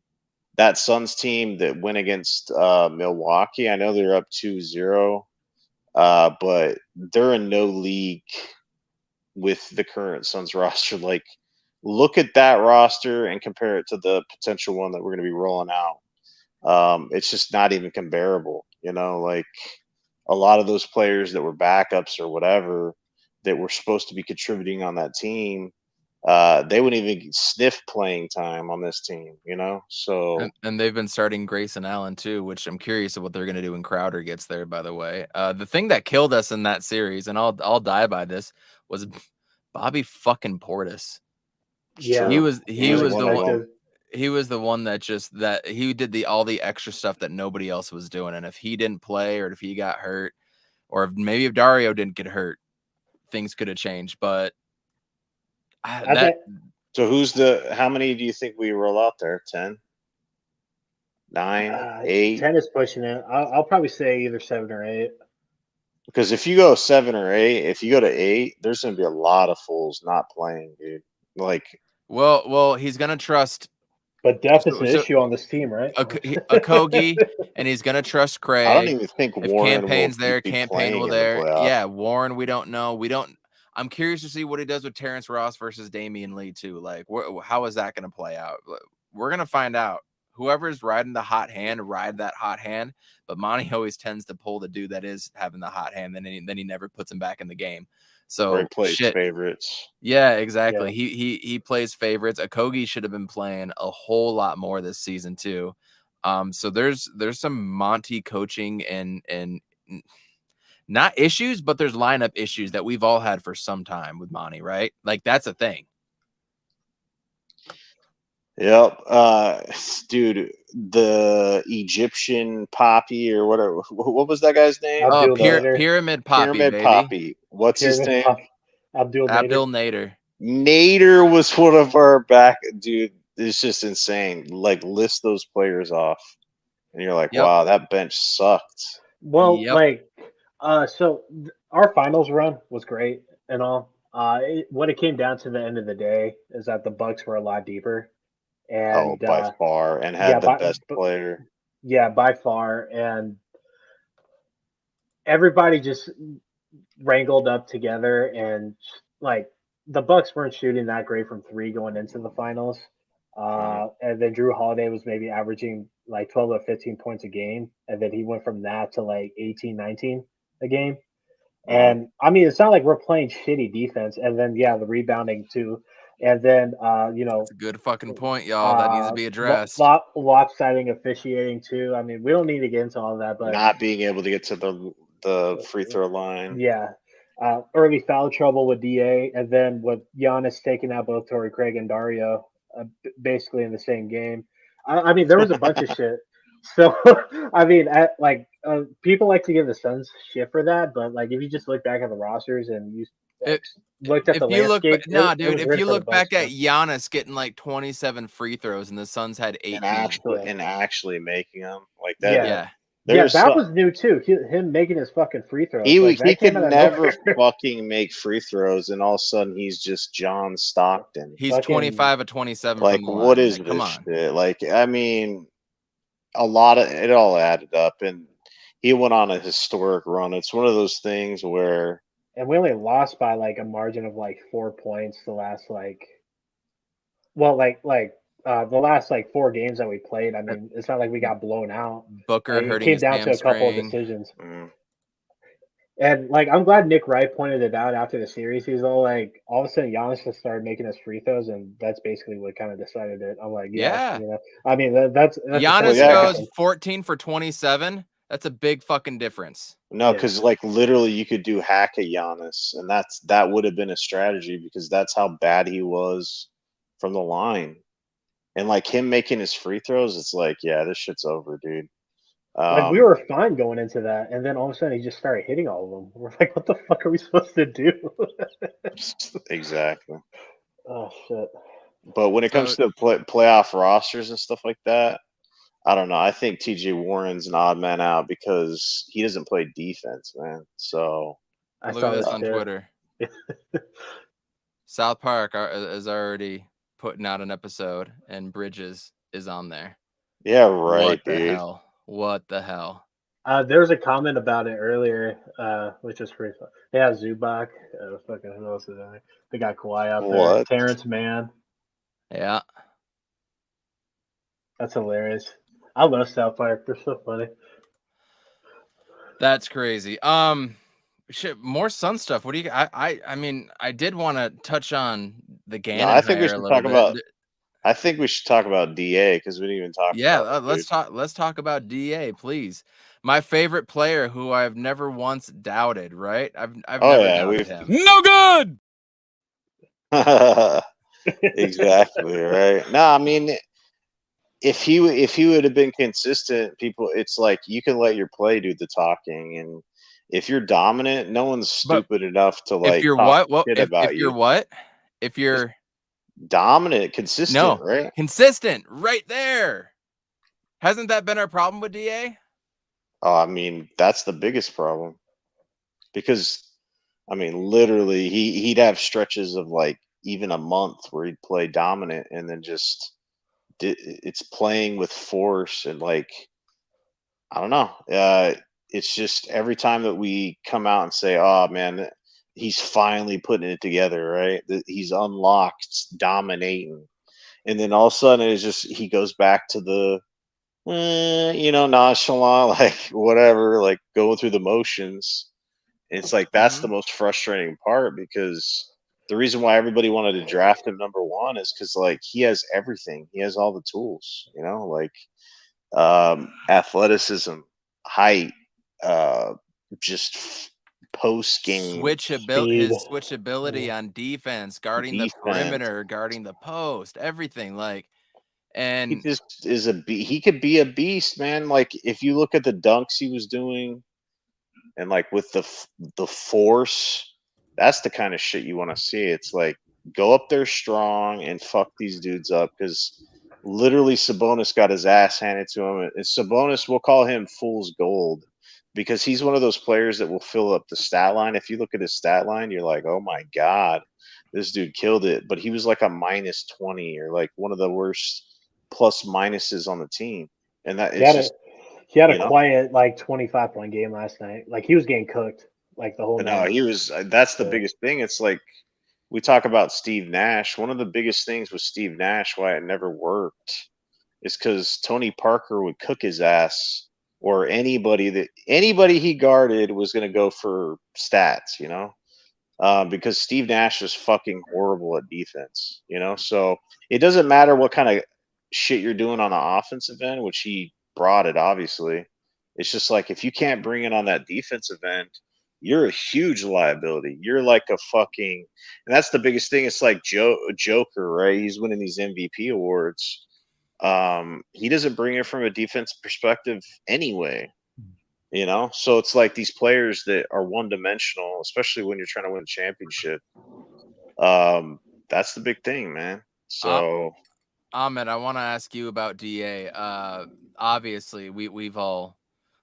that Suns team that went against Milwaukee, I know they're up 2-0, but they're in no league with the current Suns roster. Like, look at that roster and compare it to the potential one that we're going to be rolling out. It's just not even comparable. Like a lot of those players that were backups or whatever that were supposed to be contributing on that team, they wouldn't even sniff playing time on this team, So And they've been starting Grayson Allen too, which I'm curious of what they're going to do when Crowder gets there. By the way, the thing that killed us in that series, and I'll die by this, was Bobby fucking Portis. yeah. He was the one. Unexpected. He was the one that he did all the extra stuff that nobody else was doing. And if he didn't play, or if he got hurt, or if Dario didn't get hurt, things could have changed. But So how many do you think we roll out there? 10? 9? 8? 10 is pushing it. I'll probably say either 7 or 8. Because if you go 7 or 8, if you go to 8, there's going to be a lot of fools not playing, dude. Like, well, he's gonna trust. But depth is an issue on this team, right? A Kogi, and he's gonna trust Craig. I don't even think if Warren Campaign's will there, be Campaign will playing in the there. playoffs. Yeah, Warren, we don't know. I'm curious to see what he does with Terrance Ross versus Damian Lee too. Like, how is that going to play out? We're going to find out. Whoever's riding the hot hand, ride that hot hand. But Monty always tends to pull the dude that is having the hot hand, then he never puts him back in the game. So or he plays favorites. Yeah, exactly. Yeah. He plays favorites. Okogie should have been playing a whole lot more this season too. So there's some Monty coaching and not issues, but there's lineup issues that we've all had for some time with Monty, right? Like that's a thing. Yep. Dude, the Egyptian Poppy or whatever. What was that guy's name? Pyramid Poppy. Pyramid baby. Poppy. What's his name? Abdul Nader. Nader was one of our back, dude. It's just insane. Like, list those players off, and you're like, wow, that bench sucked. Well, so our finals run was great and all. What it came down to the end of the day is that the Bucks were a lot deeper. And by far, and had the best player. Yeah, by far. And everybody just wrangled up together, and like the Bucks weren't shooting that great from 3 going into the finals. And then Drew Holiday was maybe averaging like 12 or 15 points a game. And then he went from that to like 18, 19 a game. And I mean, it's not like we're playing shitty defense. And then, the rebounding too. And then, That's a good fucking point, y'all. That needs to be addressed. Lopsiding officiating too. I mean, we don't need to get into all that, but not being able to get to the free throw line. Yeah. Early foul trouble with DA, and then with Giannis taking out both Torrey Craig and Dario, basically in the same game. I mean, there was a bunch of shit. So, I mean, people like to give the Suns shit for that, but like if you just look back at the rosters and you looked at the landscape, if you look back at Giannis getting like 27 free throws and the Suns had 18, and actually making them like that, that was new too. Him making his fucking free throws. He could never fucking make free throws, and all of a sudden he's just John Stockton. He's 25 of 27. Like, what is this shit? Like, I mean, a lot of it all added up, and he went on a historic run. It's one of those things where. And we only lost by like a margin of like 4 points the last the last 4 games that we played. I mean, it's not like we got blown out. Booker hurting his hamstring. It came down to a couple of decisions. And like, I'm glad Nick Wright pointed it out after the series. He's all of a sudden Giannis just started making his free throws, and that's basically what kind of decided it. I'm like, I mean, that's Giannis goes 14 for 27. That's a big fucking difference. No, because like literally you could do hack a Giannis, and that would have been a strategy because that's how bad he was from the line. And like him making his free throws, it's like, yeah, this shit's over, dude. Like we were fine going into that, and then all of a sudden he just started hitting all of them. We're like, what the fuck are we supposed to do? Exactly. Oh shit. But when it comes to playoff rosters and stuff like that, I don't know. I think TJ Warren's an odd man out because he doesn't play defense, man. So I look saw at this this on too. Twitter. South Park is already putting out an episode, and Bridges is on there. Yeah, right, what the dude. hell? What the hell? There was a comment about it earlier, which is pretty fun. Yeah, Zubac. Fucking who else is there? They got Kawhi out there. What? Terrance Mann. Yeah. That's hilarious. I love South Park. They're so funny. That's crazy. Shit, more Sun stuff. What do you? I mean, I did want to touch on the Gannon I think we hire should a little talk bit. about. I think we should talk about DA because we didn't even talk. Yeah, about it, let's talk about DA, please. My favorite player, who I've never once doubted. Right? I've never doubted him. No good. Exactly right. No, I mean, if he would have been consistent, people, it's like you can let your play do the talking, and if you're dominant, no one's stupid enough to like. If you're talk what? shit If about you're you. what? If you're dominant, consistent, right? Consistent, right there. Hasn't that been our problem with DA? Oh, I mean, that's the biggest problem because, I mean, literally, he'd have stretches of like even a month where he'd play dominant, and then just it's playing with force and like I don't know. It's just every time that we come out and say, "Oh man, he's finally putting it together," right? He's unlocked, dominating, and then all of a sudden it's just he goes back to the nonchalant, like whatever, like going through the motions. It's like that's the most frustrating part because the reason why everybody wanted to draft him number one is because like he has everything. He has all the tools, like athleticism, height, just post game His switchability on defense, guarding the perimeter, guarding the post, everything. Like, and he just is he could be a beast, man. Like if you look at the dunks he was doing, and like with the force, that's the kind of shit you want to see. It's like go up there strong and fuck these dudes up because literally Sabonis got his ass handed to him. And Sabonis, we'll call him fool's gold because he's one of those players that will fill up the stat line. If you look at his stat line, you're like, oh my God, this dude killed it. But he was like a minus 20 or like one of the worst plus minuses on the team. And that is he had a quiet like 25-point game last night. Like he was getting cooked like the whole night. No, he was. That's the biggest thing. It's like we talk about Steve Nash. One of the biggest things with Steve Nash, why it never worked, is because Tony Parker would cook his ass, or anybody he guarded was going to go for stats, because Steve Nash is fucking horrible at defense, So it doesn't matter what kind of shit you're doing on the offensive end, which he brought it, obviously. It's just like if you can't bring it on that defensive end, you're a huge liability. You're like a fucking, and that's the biggest thing. It's like Joker, right? He's winning these MVP awards. He doesn't bring it from a defense perspective anyway, So it's like these players that are one dimensional, especially when you're trying to win a championship. That's the big thing, man. So, Amit, I want to ask you about DA. Obviously, we've all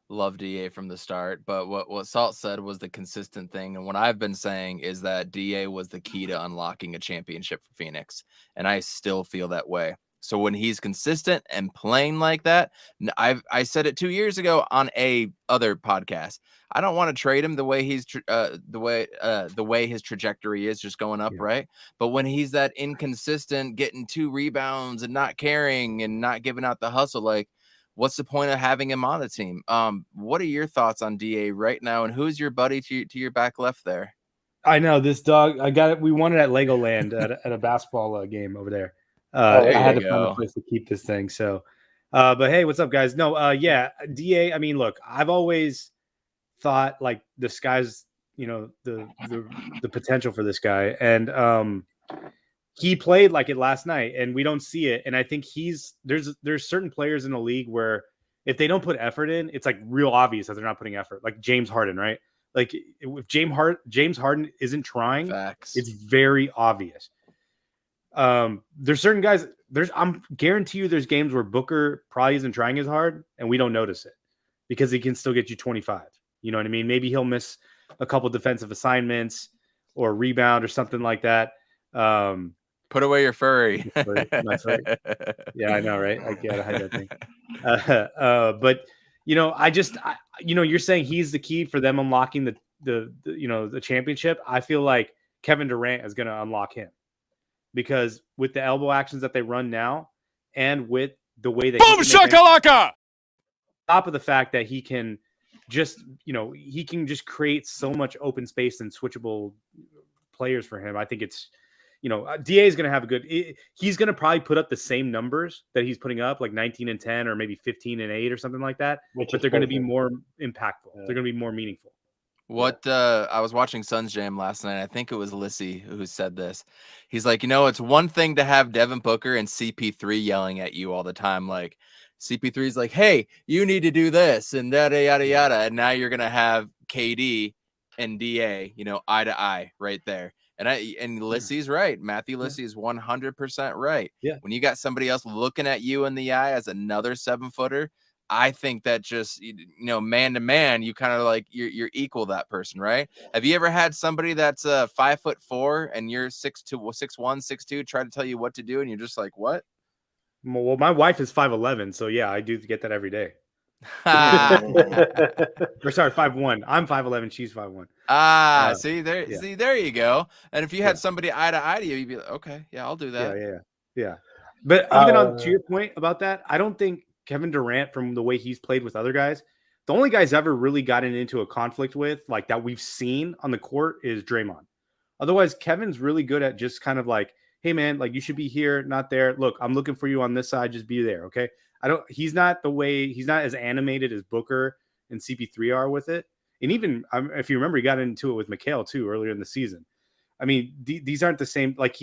loved DA from the start, but what Salt said was the consistent thing, and what I've been saying is that DA was the key to unlocking a championship for Phoenix, and I still feel that way. So when he's consistent and playing like that, I said it 2 years ago on a other podcast. I don't want to trade him the way he's the way his trajectory is just going up, right? But when he's that inconsistent, getting 2 rebounds and not caring and not giving out the hustle, like what's the point of having him on the team? What are your thoughts on DA right now, and who's your buddy to your back left there? I know this dog. I got it. We won it at Legoland at a basketball game over there. I had to find a place to keep this thing. So, but hey, what's up, guys? No, yeah, DA. I mean, look, I've always thought like the sky's, the potential for this guy, and he played like it last night, and we don't see it. And I think there's certain players in the league where if they don't put effort in, it's like real obvious that they're not putting effort. Like James Harden, right? Like if James Harden isn't trying, Facts. it's very obvious. There's certain guys. I'm guarantee you there's games where Booker probably isn't trying as hard, and we don't notice it because he can still get you 25. You know what I mean? Maybe he'll miss a couple defensive assignments or rebound or something like that. Put away your furry. My furry. Yeah, I know, right? I gotta hide that thing. But you're saying he's the key for them unlocking the championship. I feel like Kevin Durant is going to unlock him because with the elbow actions that they run now, and with the way that boom shakalaka, top of the fact that he can just create so much open space and switchable players for him. I think it's. DA is going to have he's going to probably put up the same numbers that he's putting up, like 19 and 10 or maybe 15 and 8 or something like that. But they're going to be more impactful. Yeah. They're going to be more meaningful. I was watching Suns Jam last night. I think it was Lissy who said this. He's like, it's one thing to have Devin Booker and CP3 yelling at you all the time. Like CP3 is like, hey, you need to do this and yada, yada, yada. And now you're going to have KD and DA, eye to eye right there. And Lissy's right. Matthew Lissy is 100% right. Yeah. When you got somebody else looking at you in the eye as another 7-footer, I think that just, man to man, you kind of like you're equal that person, right? Have you ever had somebody that's 5'4" and you're 6'2", 6'1", 6'2", try to tell you what to do, and you're just like, what? Well, my wife is 5'11", so yeah, I do get that every day. Or sorry, 5'1". I'm 5'11". She's 5'1". See there you go. And if you had somebody eye to eye to you, you'd be like, okay, yeah, I'll do that. Yeah. But even to your point about that, I don't think Kevin Durant, from the way he's played with other guys, the only guys ever really gotten into a conflict with, like that we've seen on the court, is Draymond. Otherwise, Kevin's really good at just kind of like, hey man, like you should be here, not there. Look, I'm looking for you on this side. Just be there, okay? He's not as animated as Booker and CP3 are with it. And even if you remember, he got into it with Mikal too earlier in the season. I mean, these aren't the same. Like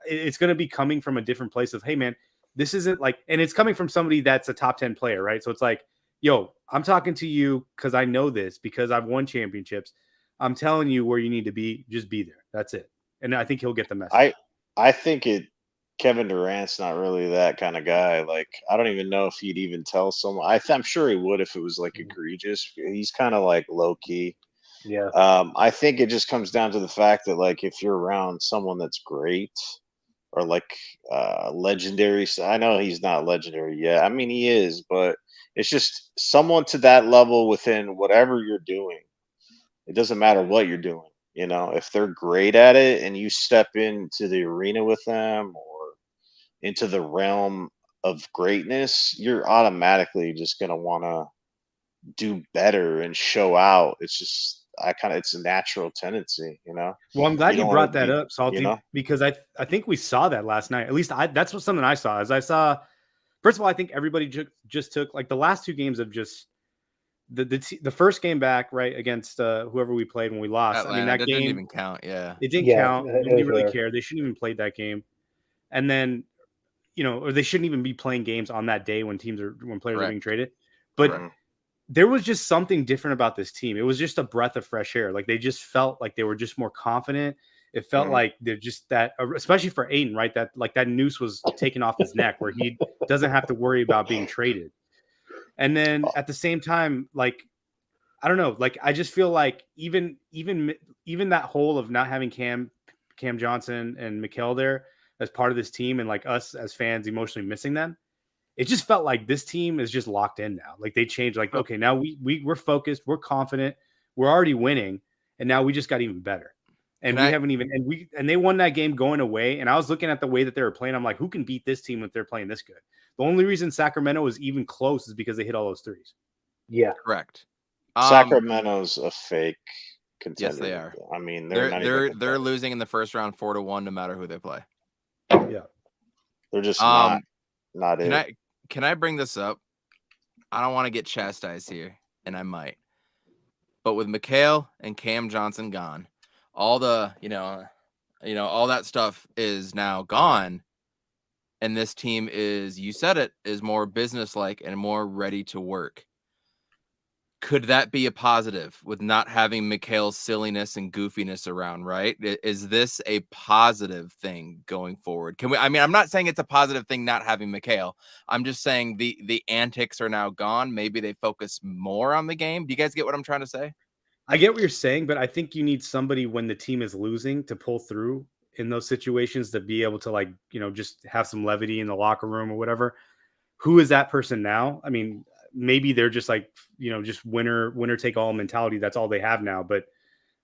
it's going to be coming from a different place of, hey man, this isn't like, and it's coming from somebody that's a top 10 player, right? So it's like, yo, I'm talking to you because I know this, because I've won championships. I'm telling you where you need to be. Just be there. That's it. And I think he'll get the message. I think Kevin Durant's not really that kind of guy. Like, I don't even know if he'd even tell someone. I'm sure he would if it was like egregious. He's kind of like low key. Yeah. I think it just comes down to the fact that like if you're around someone that's great or like legendary. I know he's not legendary yet. I mean, he is, but it's just someone to that level within whatever you're doing. It doesn't matter what you're doing. If they're great at it and you step into the arena with them or into the realm of greatness, you're automatically just going to want to do better and show out. It's just, it's a natural tendency, Well, I'm glad you brought that up, Salty, because I think we saw that last night. At least that's something I saw. First of all, I think everybody just took like the last two games of just the first game back, right, against whoever we played when we lost. Atlanta. I mean, that game didn't even count. Yeah, it didn't count. Nobody really cared. They shouldn't even played that game. And then, or they shouldn't even be playing games on that day when players are being traded. But there was just something different about this team. It was just a breath of fresh air. Like they just felt like they were just more confident. It felt like they're just that, especially for Aiden, right? That like that noose was taken off his neck where he doesn't have to worry about being traded. And then at the same time, like, I don't know, like, I just feel like even that whole of not having Cam Johnson and Mikal there as part of this team and like us as fans emotionally missing them, it just felt like this team is just locked in now. Like they changed, like, okay, now we're focused, we're confident, we're already winning, and now we just got even better. And and they won that game going away. And I was looking at the way that they were playing. I'm like, who can beat this team if they're playing this good? The only reason Sacramento was even close is because they hit all those threes. Yeah, correct. Sacramento's a fake contender. Yes, they are. I mean, they're losing in the first round 4-1, no matter who they play. Yeah, they're just not it. Can I bring this up? I don't want to get chastised here, and I might. But with Mikal and Cam Johnson gone, all the all that stuff is now gone. And this team is, you said it, is more businesslike and more ready to work. Could that be a positive with not having Mikhail's silliness and goofiness around, right? Is this a positive thing going forward? I'm not saying it's a positive thing not having Mikhail. I'm just saying the antics are now gone. Maybe they focus more on the game. Do you guys get what I'm trying to say? I get what you're saying, but I think you need somebody when the team is losing to pull through in those situations to be able to just have some levity in the locker room or whatever. Who is that person now? I mean, maybe they're just just winner take all mentality. That's all they have now. But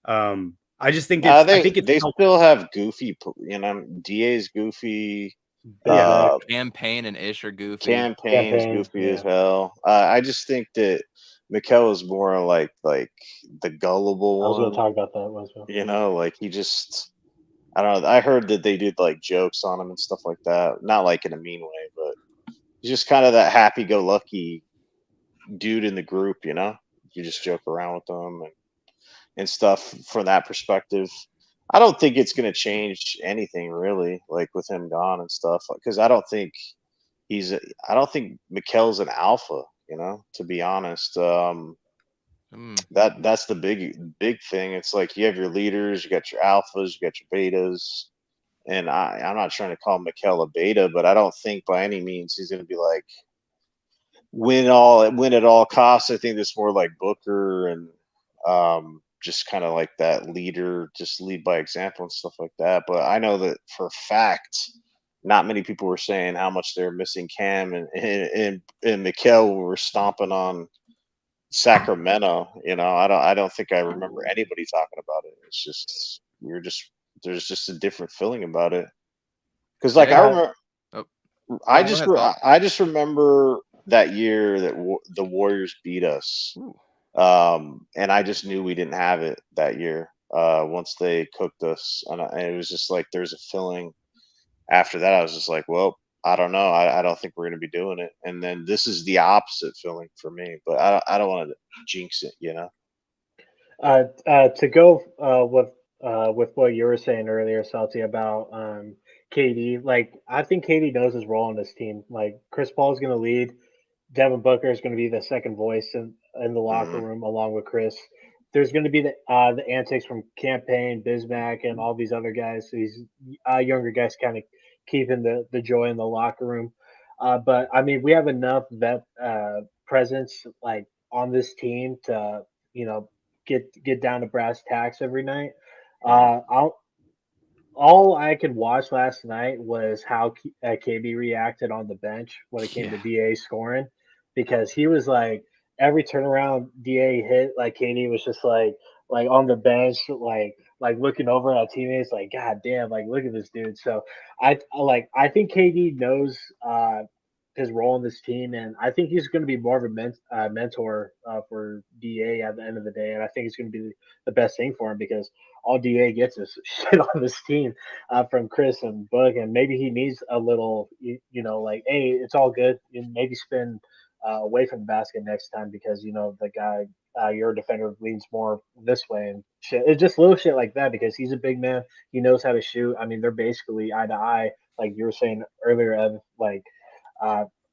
I just think they still have goofy. DA's goofy. Campaign and Ish are goofy. Campaign's goofy as hell. I just think that Mikhail is more like the gullible one. I was going to talk about that as well. He just, I don't know. I heard that they did jokes on him and stuff like that. Not in a mean way, but he's just kind of that happy-go-lucky dude in the group. You just joke around with them and stuff from that perspective. I don't think it's going to change anything really, with him gone and stuff, because I don't think Mikhail's an alpha, to be honest. That's the big thing. It's you have your leaders, you got your alphas, you got your betas, and I'm not trying to call Mikhail a beta, but I don't think by any means he's going to be win at all costs. I think it's more like Booker and just kind of that leader, just lead by example and stuff like that. But I know that for a fact, not many people were saying how much they're missing Cam and Mikhail were stomping on Sacramento. I don't think I remember anybody talking about it. It's just there's just a different feeling about it. Because I remember, I just remember that year that the Warriors beat us. And I just knew we didn't have it that year once they cooked us. And it was just there's a feeling after that. I was just well, I don't know. I don't think we're going to be doing it. And then this is the opposite feeling for me. But I don't want to jinx it, To go with what you were saying earlier, Salty, about KD, I think KD knows his role on this team. Chris Paul is going to lead. Devin Booker is going to be the second voice in the locker room along with Chris. There's going to be the antics from Campaign, Bismack, and all these other guys. These younger guys kind of keeping the joy in the locker room. But I mean, we have enough vet presence on this team to get down to brass tacks every night. All I could watch last night was how KB reacted on the bench when it came to DA scoring, because he was every turnaround DA hit, KD was just on the bench, looking over at teammates, God damn, look at this dude. So I think KD knows his role in this team, and I think he's going to be more of a mentor for DA at the end of the day, and I think it's going to be the best thing for him, because all DA gets is shit on this team from Chris and Book, and maybe he needs a little, hey, it's all good, maybe spin away from the basket next time, because the guy, your defender leans more this way and shit. It's just little shit like that, because he's a big man, he knows how to shoot. I mean, they're basically eye to eye, like you were saying earlier, Ev,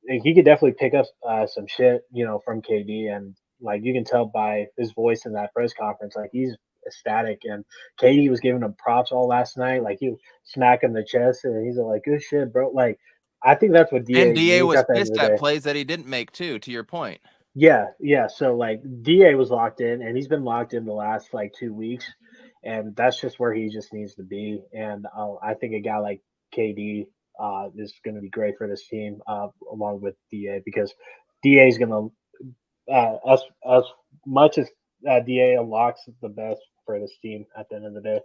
he could definitely pick up some shit, from KD, and you can tell by his voice in that press conference, he's ecstatic, and KD was giving him props all last night, he smacked him in the chest, and he's good shit, bro. I think that's what DA. And DA was pissed at plays that he didn't make too. To your point. Yeah. So DA was locked in, and he's been locked in the last 2 weeks, and that's just where he just needs to be. And I think a guy like KD is going to be great for this team, along with DA, because DA is going to as much as DA unlocks the best for this team at the end of the day.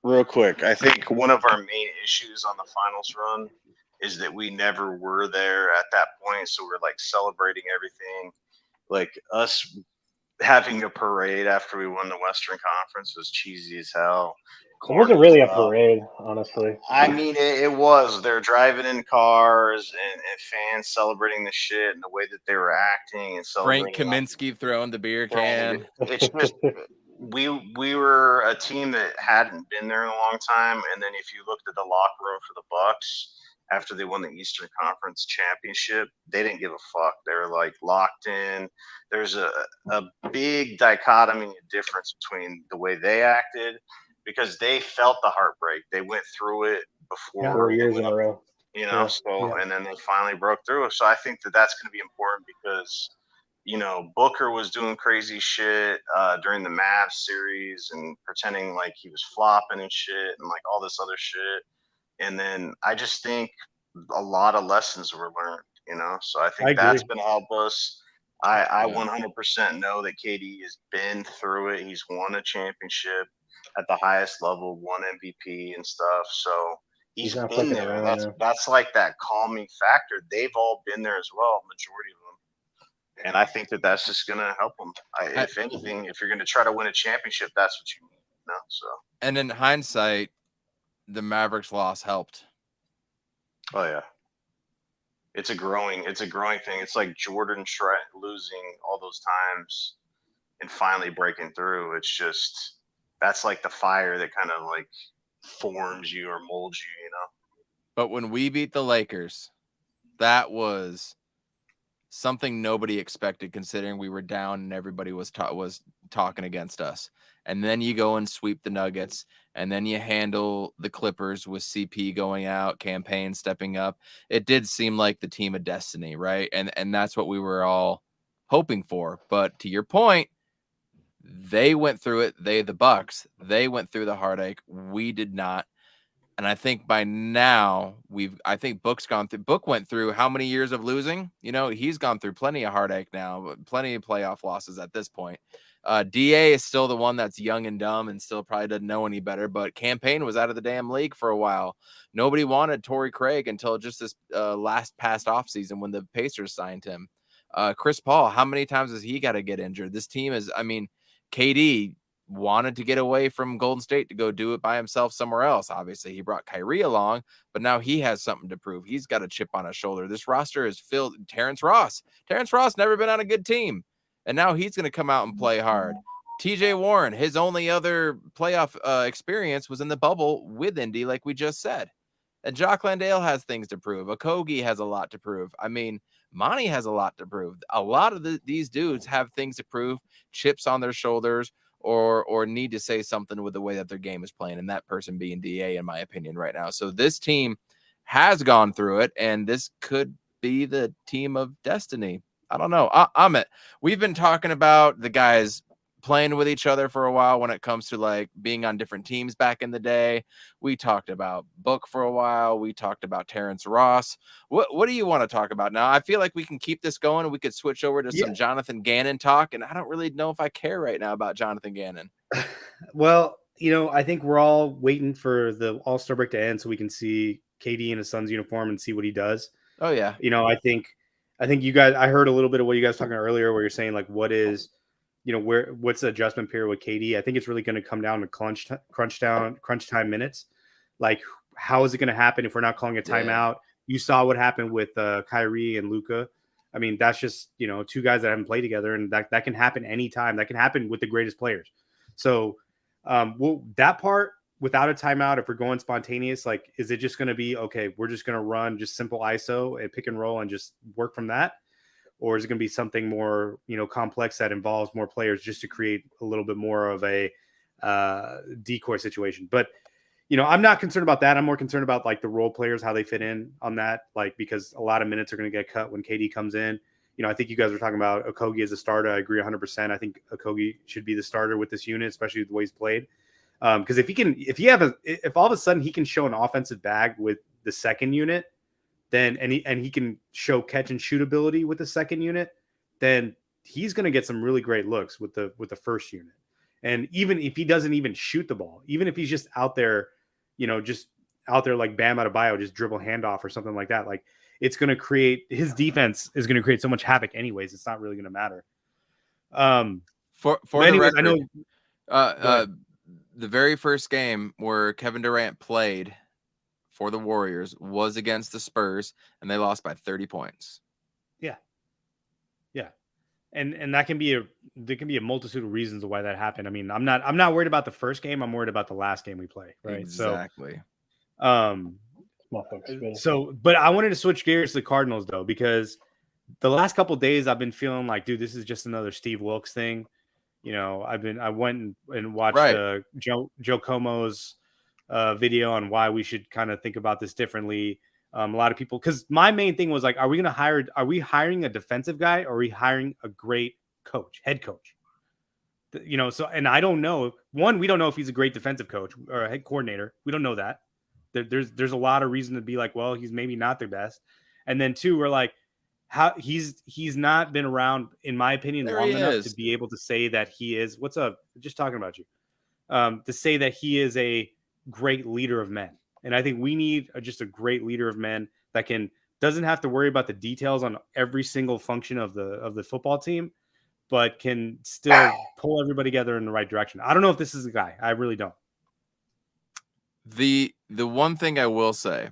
Real quick, I think one of our main issues on the finals run is that we never were there at that point, so we're celebrating everything. Us having a parade after we won the Western Conference was cheesy as hell. It wasn't really a parade, honestly. I mean, it was. They're driving in cars and fans celebrating the shit and the way that they were acting and celebrating. Frank Kaminsky throwing the beer can. It's just we were a team that hadn't been there in a long time, and then if you looked at the locker room for the Bucks after they won the Eastern Conference championship, they didn't give a fuck. They were like locked in. There's a big dichotomy and difference between the way they acted because they felt the heartbreak. They went through it before 4 years in a row. you know, and then they finally broke through. So I think that that's going to be important because, you know, Booker was doing crazy shit during the Mavs series and pretending like he was flopping and shit and like all this other shit. And then I just think a lot of lessons were learned, you know. So I think that's going to help us. I 100% know that KD has been through it. He's won a championship at the highest level, won MVP and stuff. So he's been there. That's like that calming factor. They've all been there as well, majority of them. And I think that that's just going to help them. If anything, if you're going to try to win a championship, that's what you need. You know? So. And in hindsight, the Mavericks loss helped. Oh yeah. It's a growing thing. It's like Jordan losing all those times and finally breaking through. It's just that's like the fire that kind of like forms you or molds you, you know. But when we beat the Lakers, that was something nobody expected, considering we were down and everybody was talking against us. And then you go and sweep the Nuggets, and then you handle the Clippers with CP going out, Campaign stepping up. It did seem like the team of destiny, right? And that's what we were all hoping for. But to your point, they went through it. The Bucks, they went through the heartache. We did not. And I think by now I think Book went through how many years of losing? You know, he's gone through plenty of heartache now, plenty of playoff losses at this point. DA is still the one that's young and dumb and still probably doesn't know any better, but Campaign was out of the damn league for a while. Nobody wanted Torrey Craig until just this past offseason when the Pacers signed him. Chris Paul, how many times has he got to get injured? This team is, I mean, KD wanted to get away from Golden State to go do it by himself somewhere else. Obviously, he brought Kyrie along, but now he has something to prove. He's got a chip on his shoulder. This roster is filled. Terrance Ross never been on a good team, and now he's going to come out and play hard. TJ Warren, his only other playoff experience was in the bubble with Indy, like we just said. And Jock Landale has things to prove. Okogie has a lot to prove. I mean, Monty has a lot to prove. A lot of these dudes have things to prove, chips on their shoulders, or need to say something with the way that their game is playing, and that person being DA, in my opinion, right now. So this team has gone through it, and this could be the team of destiny. I don't know. Amit, we've been talking about the guys playing with each other for a while when it comes to like being on different teams back in the day. We talked about Book for a while. We talked about Terrance Ross. What do you want to talk about now? I feel like we can keep this going and we could switch over to some Jonathan Gannon talk. And I don't really know if I care right now about Jonathan Gannon. Well, you know, I think we're all waiting for the All-Star break to end so we can see KD in his son's uniform and see what he does. Oh yeah. You know, I think you guys, I heard a little bit of what you guys were talking earlier where you're saying like, what's the adjustment period with KD? I think it's really going to come down to crunch time minutes. Like, how is it going to happen if we're not calling a timeout? Yeah. You saw what happened with Kyrie and Luka. I mean, that's just, you know, two guys that haven't played together, and that can happen anytime. That can happen with the greatest players. So that part without a timeout, if we're going spontaneous, like, is it just going to be, okay, we're just going to run just simple ISO and pick and roll and just work from that? Or is it going to be something more, you know, complex that involves more players just to create a little bit more of a decoy situation? But, you know, I'm not concerned about that. I'm more concerned about like the role players, how they fit in on that, like, because a lot of minutes are going to get cut when KD comes in. You know, I think you guys were talking about Okogie as a starter. I agree 100%. I think Okogie should be the starter with this unit, especially the way he's played. Because if all of a sudden he can show an offensive bag with the second unit, then and he can show catch and shoot ability with the second unit, then he's going to get some really great looks with the first unit. And even if he doesn't even shoot the ball, even if he's just out there, you know, just out there like Bam Adebayo, just dribble handoff or something like that, like it's going to create, his defense is going to create so much havoc anyways. It's not really going to matter. For the record, I know the very first game where Kevin Durant played for the Warriors was against the Spurs, and they lost by 30 points. Yeah. and that can be there can be a multitude of reasons why that happened. I mean, I'm not worried about the first game. I'm worried about the last game we play. Right. Exactly. But I wanted to switch gears to the Cardinals though, because the last couple of days I've been feeling like, dude, this is just another Steve Wilkes thing. You know, I went and watched Joe Como's video on why we should kind of think about this differently. A lot of people, because my main thing was like, are we hiring a defensive guy, or are we hiring a great head coach? You know, so, and I don't know. One, we don't know if he's a great defensive coach or a head coordinator. We don't know that. There's a lot of reason to be like, well, he's maybe not the best. And then two, we're like, how he's not been around, in my opinion, long enough to be able to say that he is. What's up? Just talking about you. To say that he is a great leader of men. And I think we need just a great leader of men that doesn't have to worry about the details on every single function of the football team, but can still pull everybody together in the right direction. I don't know if this is the guy. I really don't. The one thing I will say,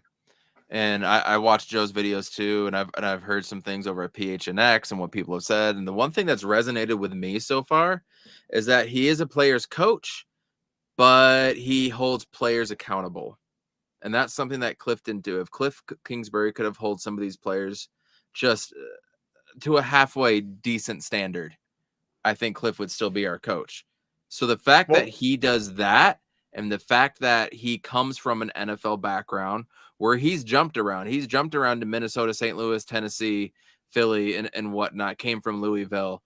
and I watched Joe's videos too, and I've heard some things over at PHNX and what people have said. And the one thing that's resonated with me so far is that he is a player's coach, but he holds players accountable. And that's something that Cliff didn't do. If Cliff Kingsbury could have held some of these players just to a halfway decent standard, I think Cliff would still be our coach. So the fact that he does that, and the fact that he comes from an NFL background where he's jumped around to Minnesota, St. Louis, Tennessee, Philly, and whatnot, came from Louisville.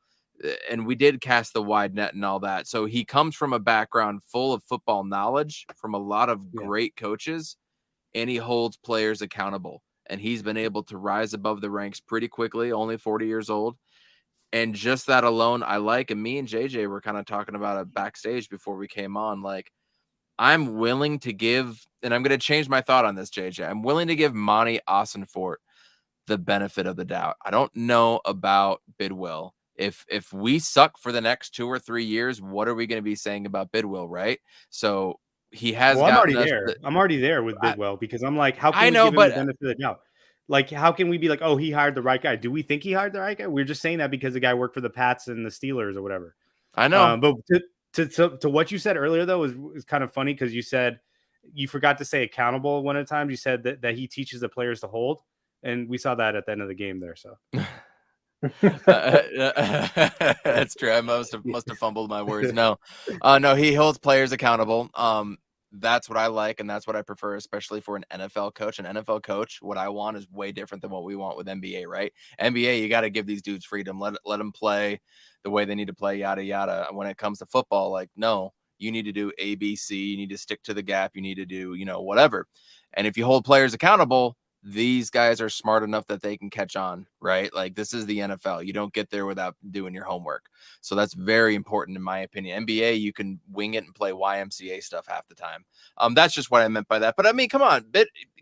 And we did cast the wide net and all that. So he comes from a background full of football knowledge from a lot of great coaches, and he holds players accountable. And he's been able to rise above the ranks pretty quickly, only 40 years old. And just that alone, I like. And me and JJ were kind of talking about it backstage before we came on. Like, I'm willing to give, and I'm going to change my thought on this, JJ. I'm willing to give Monty Ossenfort the benefit of the doubt. I don't know about Bidwill. If we suck for the next 2 or 3 years, what are we going to be saying about Bidwill, right? So he has. Well, I'm already there with Bidwill, because I'm like, how can we give him the benefit of the doubt? Like, how can we be like, oh, he hired the right guy? Do we think he hired the right guy? We're just saying that because the guy worked for the Pats and the Steelers or whatever. I know. But to what you said earlier, though, is kind of funny, because you said you forgot to say accountable one of the times. You said that he teaches the players to hold, and we saw that at the end of the game there. So that's true. I must have fumbled my words. No, he holds players accountable. That's what I like, and that's what I prefer, especially for an NFL coach. An NFL coach, what I want is way different than what we want with NBA, right? NBA, you got to give these dudes freedom. Let them play the way they need to play, yada, yada. When it comes to football, like, no, you need to do A, B, C. You need to stick to the gap. You need to do, whatever. And if you hold players accountable, these guys are smart enough that they can catch on, right? Like, this is the NFL. You don't get there without doing your homework. So that's very important in my opinion. NBA, you can wing it and play YMCA stuff half the time. That's just what I meant by that. But I mean, come on,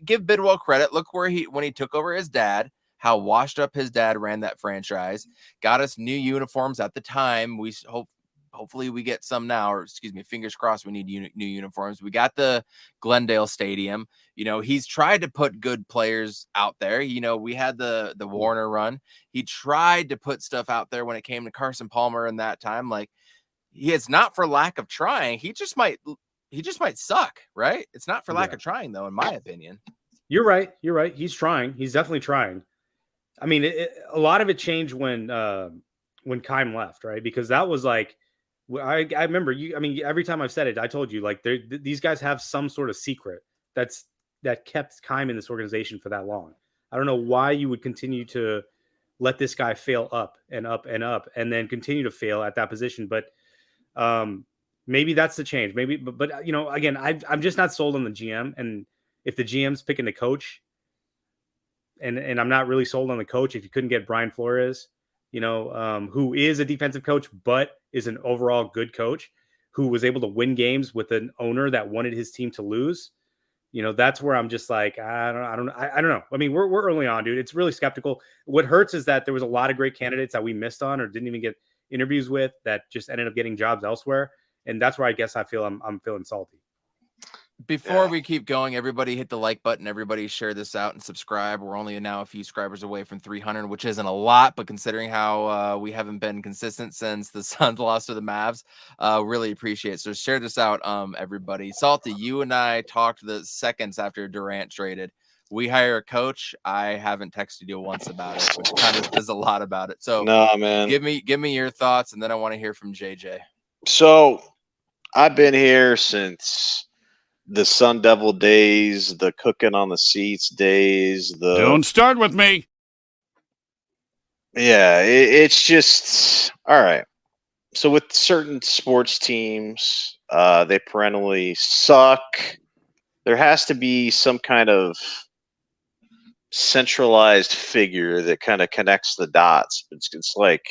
give Bidwill credit. Look where when he took over his dad, how washed up his dad ran that franchise, got us new uniforms at the time. We hopefully we get some now, or fingers crossed, we need new uniforms. We got the Glendale Stadium. He's tried to put good players out there. We had the Warner run. He tried to put stuff out there when it came to Carson Palmer in that time. Like, it's not for lack of trying. He just might suck, right? It's not for lack of trying, though, in my opinion. You're right. He's trying. He's definitely trying. I mean, a lot of it changed when Keim left, right? Because that was like, I remember you. I mean, every time I've said it, I told you, like, these guys have some sort of secret that kept Keim in this organization for that long. I don't know why you would continue to let this guy fail up and up and up, and then continue to fail at that position. But maybe that's the change. Maybe, but again, I'm just not sold on the GM. And if the GM's picking the coach, and I'm not really sold on the coach, if you couldn't get Brian Flores, who is a defensive coach, but is an overall good coach, who was able to win games with an owner that wanted his team to lose. That's where I'm just like, I don't know. I mean, we're early on, dude. It's really skeptical. What hurts is that there was a lot of great candidates that we missed on or didn't even get interviews with that just ended up getting jobs elsewhere. And that's where I guess I feel I'm feeling salty. Before we keep going, everybody hit the like button. Everybody share this out and subscribe. We're only now a few subscribers away from 300, which isn't a lot, but considering how we haven't been consistent since the Suns lost to the Mavs, really appreciate it. So share this out, everybody. Salty, you and I talked the seconds after Durant traded. We hire a coach. I haven't texted you once about it, which kind of says a lot about it. So no, man, give me your thoughts, and then I want to hear from JJ. So I've been here since the Sun Devil days, the cooking on the seats days. Don't start with me. Yeah, it's just all right. So with certain sports teams, they perennially suck. There has to be some kind of centralized figure that kind of connects the dots. It's like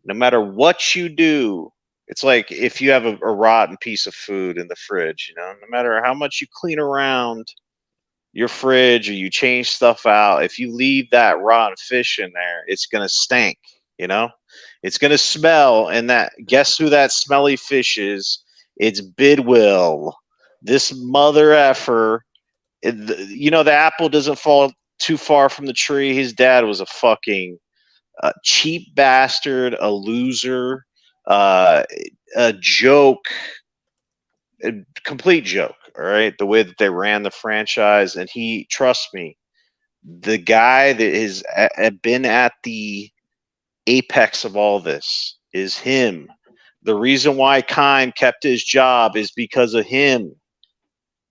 no matter what you do, it's like if you have a rotten piece of food in the fridge, no matter how much you clean around your fridge or you change stuff out, if you leave that rotten fish in there, it's going to stink, It's going to smell, and guess who that smelly fish is? It's Bidwill. This mother effer. The apple doesn't fall too far from the tree. His dad was a fucking cheap bastard, a loser, a joke, a complete joke. All right, the way that they ran the franchise, and trust me, the guy that has been at the apex of all this is him. The reason why Kime kept his job is because of him.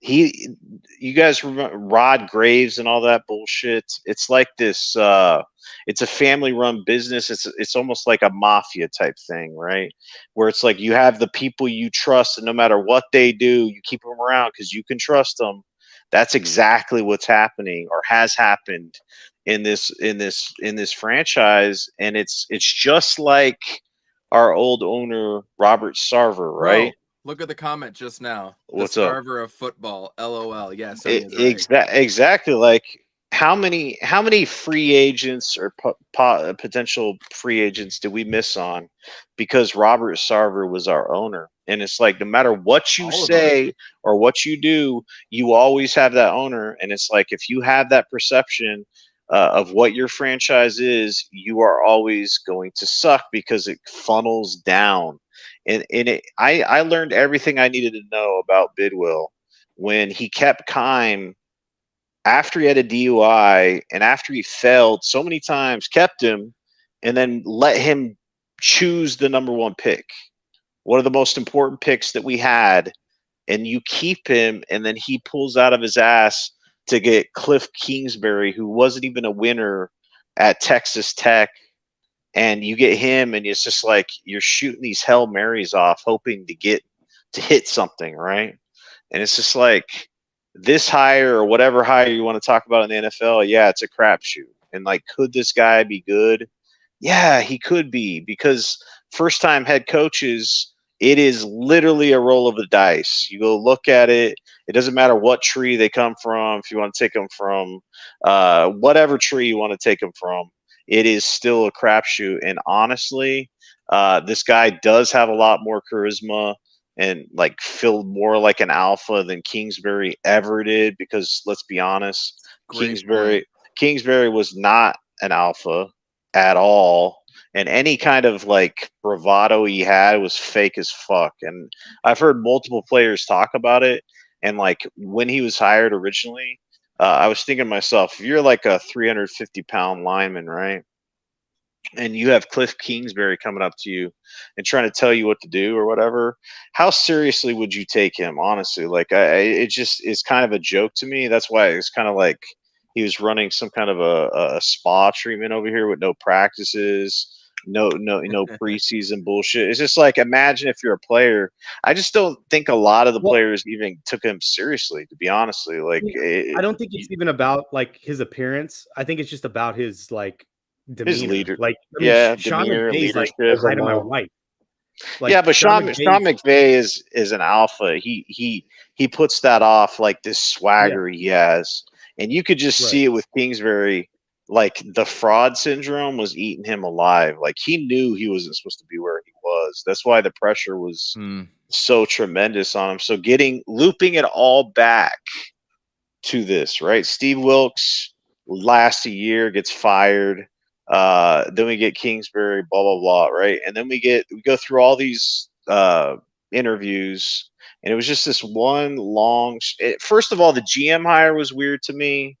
You guys remember Rod Graves and all that bullshit? It's like this. It's a family-run business. It's almost like a mafia type thing, right? Where it's like you have the people you trust, and no matter what they do, you keep them around because you can trust them. That's exactly what's happening or has happened in this franchise, and it's just like our old owner Robert Sarver, right? Bro, look at the comment just now. What's the up? Sarver of football. LOL. Yes. Exactly. Like how many free agents or potential free agents did we miss on because Robert Sarver was our owner? And it's like no matter what you say or what you do, you always have that owner. And it's like if you have that perception of what your franchise is, you are always going to suck because it funnels down. And I learned everything I needed to know about Bidwill when he kept Kime after he had a DUI and after he failed so many times, kept him and then let him choose the number one pick. One of the most important picks that we had, and you keep him, and then he pulls out of his ass to get Cliff Kingsbury, who wasn't even a winner at Texas Tech, and you get him, and it's just like you're shooting these Hail Marys off, hoping to hit something, right? And it's just like this hire or whatever hire you want to talk about in the NFL, yeah, it's a crapshoot. And like, could this guy be good? Yeah, he could be, because first-time head coaches, it is literally a roll of the dice. You go look at it. It doesn't matter what tree they come from. If you want to take them from whatever tree you want to take them from, it is still a crapshoot. And honestly, this guy does have a lot more charisma and like feel more like an alpha than Kingsbury ever did. Because let's be honest, Kingsbury was not an alpha at all. And any kind of like bravado he had was fake as fuck. And I've heard multiple players talk about it. And like when he was hired originally, I was thinking to myself, if you're like a 350-pound lineman, right? And you have Cliff Kingsbury coming up to you and trying to tell you what to do or whatever, how seriously would you take him? Honestly, like it just is kind of a joke to me. That's why it's kind of like he was running some kind of a spa treatment over here with no practices, no preseason bullshit. It's just like, imagine if you're a player. I just don't think a lot of the players even took him seriously, to be honestly. Like, I don't think it's even about like his appearance. I think it's just about his like demeanor. His leader, like Sean demeanor, McVay's leadership. like the height of my wife. Like, yeah, but Sean McVay is an alpha. He puts that off like this swagger he has, and you could just see it with Kingsbury. Like the fraud syndrome was eating him alive. Like he knew he wasn't supposed to be where he was. That's why the pressure was so tremendous on him. So looping it all back to this, right? Steve Wilkes lasts a year, gets fired. Then we get Kingsbury, blah blah blah, right? And then we go through all these interviews, and it was just this one long. First of all, the GM hire was weird to me.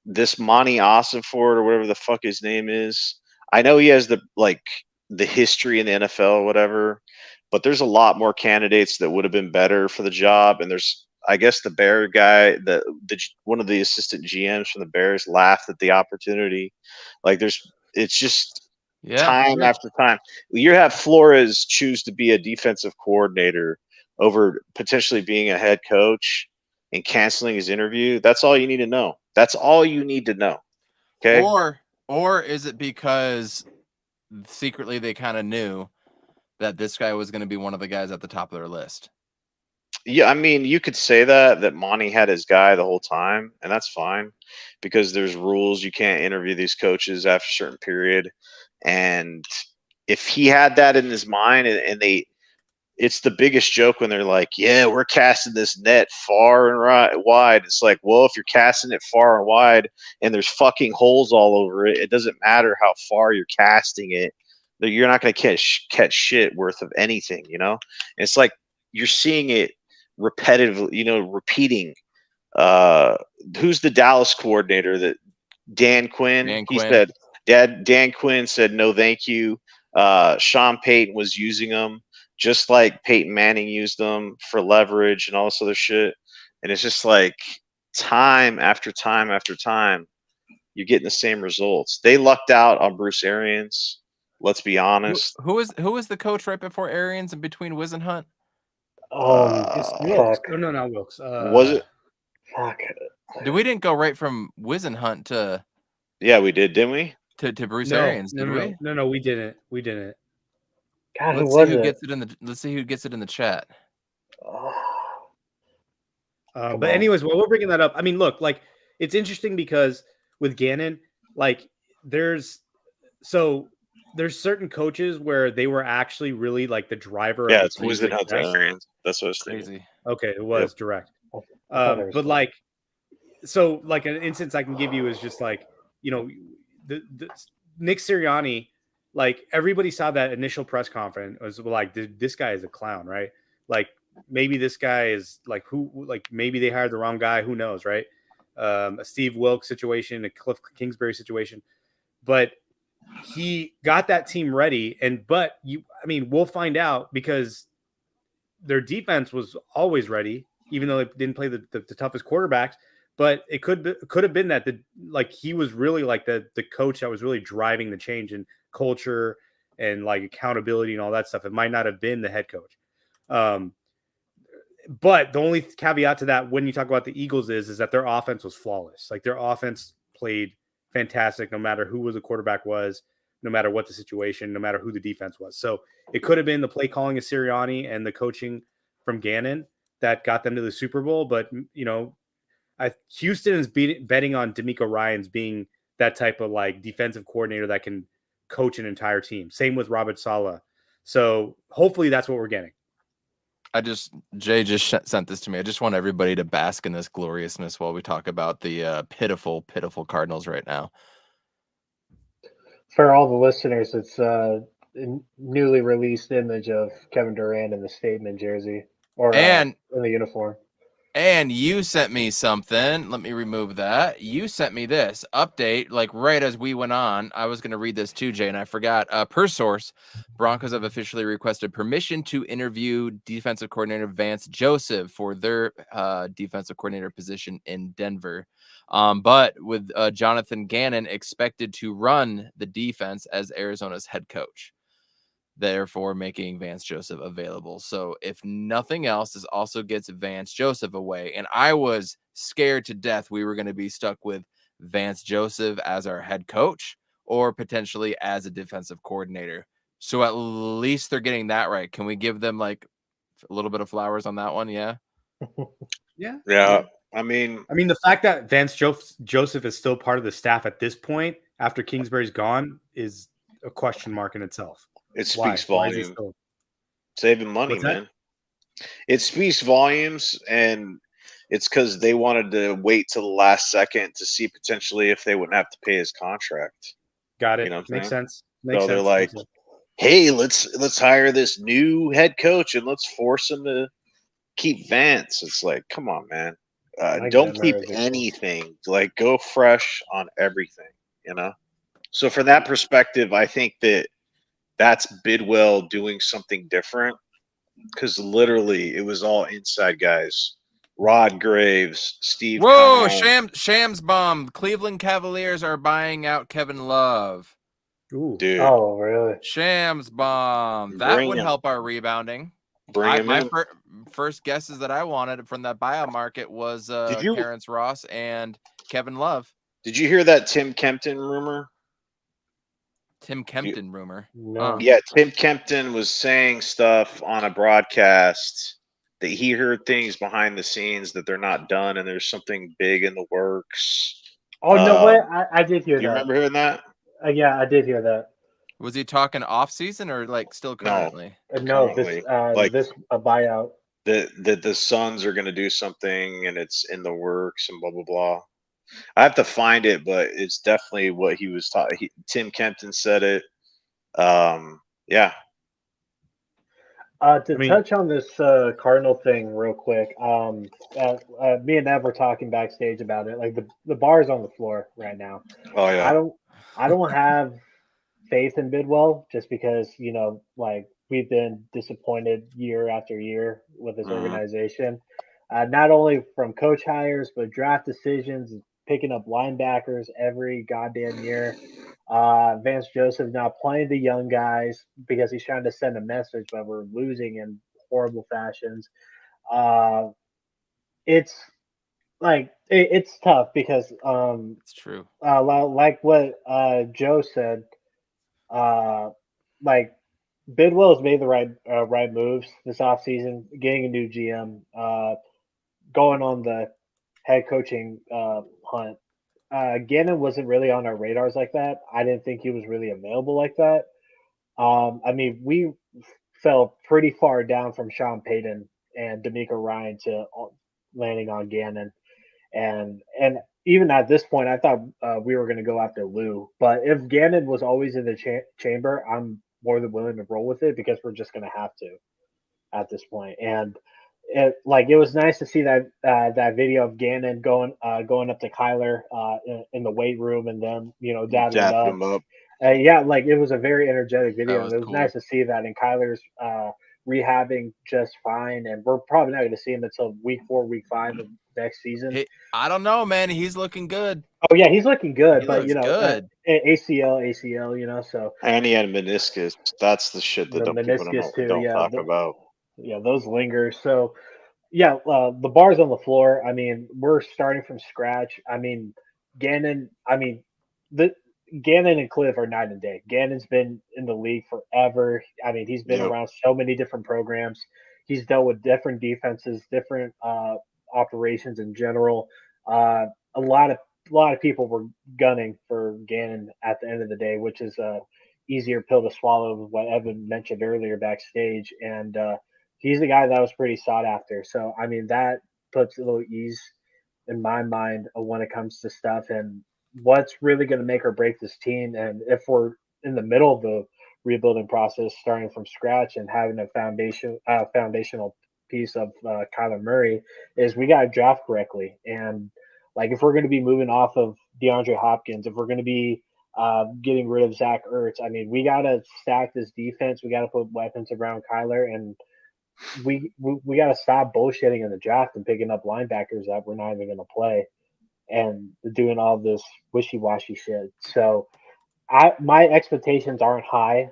This Monty Ossenford or whatever the fuck his name is. I know he has the history in the NFL or whatever, but there's a lot more candidates that would have been better for the job. And there's, I guess, the Bear guy, one of the assistant GMs from the Bears laughed at the opportunity. It's just time after time. You have Flores choose to be a defensive coordinator over potentially being a head coach and canceling his interview. That's all you need to know. That's all you need to know. Okay. Or is it because secretly they kind of knew that this guy was going to be one of the guys at the top of their list? Yeah, I mean, you could say that Monty had his guy the whole time, and that's fine because there's rules. You can't interview these coaches after a certain period. And if he had that in his mind it's the biggest joke when they're like, yeah, we're casting this net far and wide. It's like, well, if you're casting it far and wide and there's fucking holes all over it, it doesn't matter how far you're casting it. You're not going to catch shit worth of anything, you know? And it's like you're seeing it repetitively, repeating. Who's the Dallas coordinator? That Dan Quinn. He said, Dan Quinn said, no, thank you. Sean Payton was using them just like Peyton Manning used them for leverage and all this other shit. And it's just like time after time after time, you're getting the same results. They lucked out on Bruce Arians. Let's be honest. Who was the coach right before Arians and between Wiz and Hunt? Wilkes. Oh, no, not Wilkes. Was it? Fuck. We didn't go right from Wiz and Hunt to? Yeah, we did, didn't we? To Bruce Arians, did we? No, we didn't. We didn't. God, let's see who gets it in the. Let's see who gets it in the chat. But anyways, while we're bringing that up, I mean, look, like it's interesting because with Gannon, like there's certain coaches where they were actually really like the driver. Yeah, it's Wiz Hunt Arians. That's what I was thinking. Crazy. Okay, it was direct. But like, so like an instance I can give you is just like, the Nick Sirianni. Like everybody saw that initial press conference was like, this guy is a clown, right? Like maybe this guy is like maybe they hired the wrong guy. Who knows, right? A Steve Wilkes situation, a Cliff Kingsbury situation, but he got that team ready. We'll find out because their defense was always ready, even though they didn't play the toughest quarterbacks. But it could have been that he was really like the coach that was really driving the change in culture and like accountability and all that stuff. It might not have been the head coach. But the only caveat to that when you talk about the Eagles is that their offense was flawless. Like their offense played fantastic no matter who the quarterback was, no matter what the situation, no matter who the defense was. So it could have been the play calling of Sirianni and the coaching from Gannon that got them to the Super Bowl. But, Houston is betting on DeMeco Ryans being that type of like defensive coordinator that can coach an entire team. Same with Robert Saleh. So hopefully that's what we're getting. Jay just sent this to me. I just want everybody to bask in this gloriousness while we talk about the pitiful, pitiful Cardinals right now. For all the listeners, it's a newly released image of Kevin Durant in the statement jersey in the uniform. And you sent me something. Let me remove that. You sent me this update, like right as we went on. I was going to read this too, Jay, and I forgot. Per source, Broncos have officially requested permission to interview defensive coordinator Vance Joseph for their defensive coordinator position in Denver. But with Jonathan Gannon expected to run the defense as Arizona's head coach, therefore making Vance Joseph available. So if nothing else, this also gets Vance Joseph away. And I was scared to death we were going to be stuck with Vance Joseph as our head coach or potentially as a defensive coordinator. So at least they're getting that right. Can we give them like a little bit of flowers on that one? Yeah. Yeah. I mean, the fact that Vance Joseph is still part of the staff at this point after Kingsbury's gone is a question mark in itself. It Why? speaks Why is he volume. still? Saving money, What's that? man. It speaks volumes, and it's because they wanted to wait till the last second to see potentially if they wouldn't have to pay his contract. Got it. You know what I'm Makes saying? sense. Makes So they're sense. like, Makes sense. hey, let's hire this new head coach and let's force him to keep Vance. It's like, come on, man. Don't keep anything. Like, go fresh on everything, you know? So from that perspective, I think that's Bidwill doing something different, because literally it was all inside guys. Rod Graves, Steve Whoa, Cohn. Shams bomb. Cleveland Cavaliers are buying out Kevin Love. Ooh. Dude, Oh, really? Shams bomb. That Bring would him. help our rebounding. Bring him My in. first guesses that I wanted from that buyout market was Terrance Ross and Kevin Love. Did you hear that Tim Kempton rumor? Tim Kempton rumor. No. Yeah, Tim Kempton was saying stuff on a broadcast that he heard things behind the scenes that they're not done, and there's something big in the works. Oh, no, what? I did hear Do you that. remember hearing that? Yeah, I did hear that. Was he talking off season or like still currently? No, Currently. this a buyout. That the Suns are going to do something and it's in the works and blah blah blah. I have to find it, but it's definitely what he was talking. Tim Kempton said it. Yeah. Touch on this Cardinal thing real quick. Me and Ev were talking backstage about it. Like the bar's on the floor right now. Oh yeah. I don't have faith in Bidwell just because like we've been disappointed year after year with this organization. Not only from coach hires, but draft decisions, picking up linebackers every goddamn year. Vance Joseph now playing the young guys because he's trying to send a message, but we're losing in horrible fashions. Uh, it's it's tough because It's true. like what Joe said, like Bidwell has made the right moves this offseason, getting a new GM, going on the head coaching hunt. Gannon wasn't really on our radars like that. I didn't think he was really available like that. I mean, we fell pretty far down from Sean Payton and D'Amico Ryan to landing on Gannon, and even at this point, I thought we were going to go after Lou. But if Gannon was always in the chamber, I'm more than willing to roll with it because we're just going to have to at this point. And it was nice to see that video of Gannon going up to Kyler in the weight room and then dabbing it up. Him up. Yeah, like it was a very energetic video, and it was cool. nice to see that. And Kyler's rehabbing just fine, and we're probably not going to see him until week 4, week 5 of next season. I don't know, man. He's looking good. Oh yeah, he's looking good, He but looks good. ACL, so. And he had meniscus. That's the shit that people don't talk about. Yeah, those linger. So, yeah, the bar's on the floor. I mean, we're starting from scratch. I mean, Gannon. I mean, Gannon and Cliff are night and day. Gannon's been in the league forever. I mean, he's been around so many different programs. He's dealt with different defenses, different operations in general. A lot of people were gunning for Gannon at the end of the day, which is a easier pill to swallow, with what Evan mentioned earlier backstage. And he's the guy that was pretty sought after. So I mean, that puts a little ease in my mind when it comes to stuff and what's really going to make or break this team. And if we're in the middle of the rebuilding process, starting from scratch and having a foundational piece of Kyler Murray, is we got to draft correctly. And like if we're going to be moving off of DeAndre Hopkins, if we're going to be getting rid of Zach Ertz, I mean, we got to stack this defense. We got to put weapons around Kyler, and we got to stop bullshitting in the draft and picking up linebackers that we're not even going to play and doing all this wishy-washy shit. So my expectations aren't high,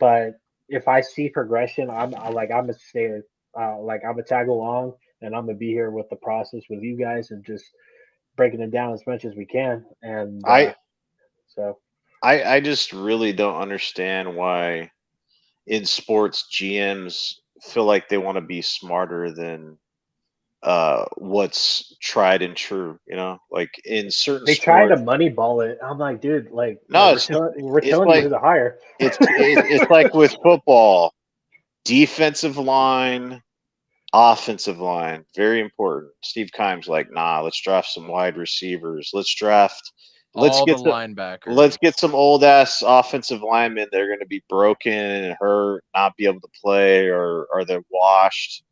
but if I see progression, I'm gonna stay, I'm gonna tag along, and I'm gonna be here with the process with you guys and just breaking it down as much as we can. And I just really don't understand why in sports GMs feel like they want to be smarter than what's tried and true. Like in certain They tried to sports. moneyball it. I'm like, dude, No, we're it's telling you like who to hire. it's like with football, defensive line, offensive line, very important. Steve Keim's like, nah, let's draft some wide receivers. Let's All the get linebackers. some old ass offensive linemen. They're going to be broken and hurt, not be able to play, or they're washed.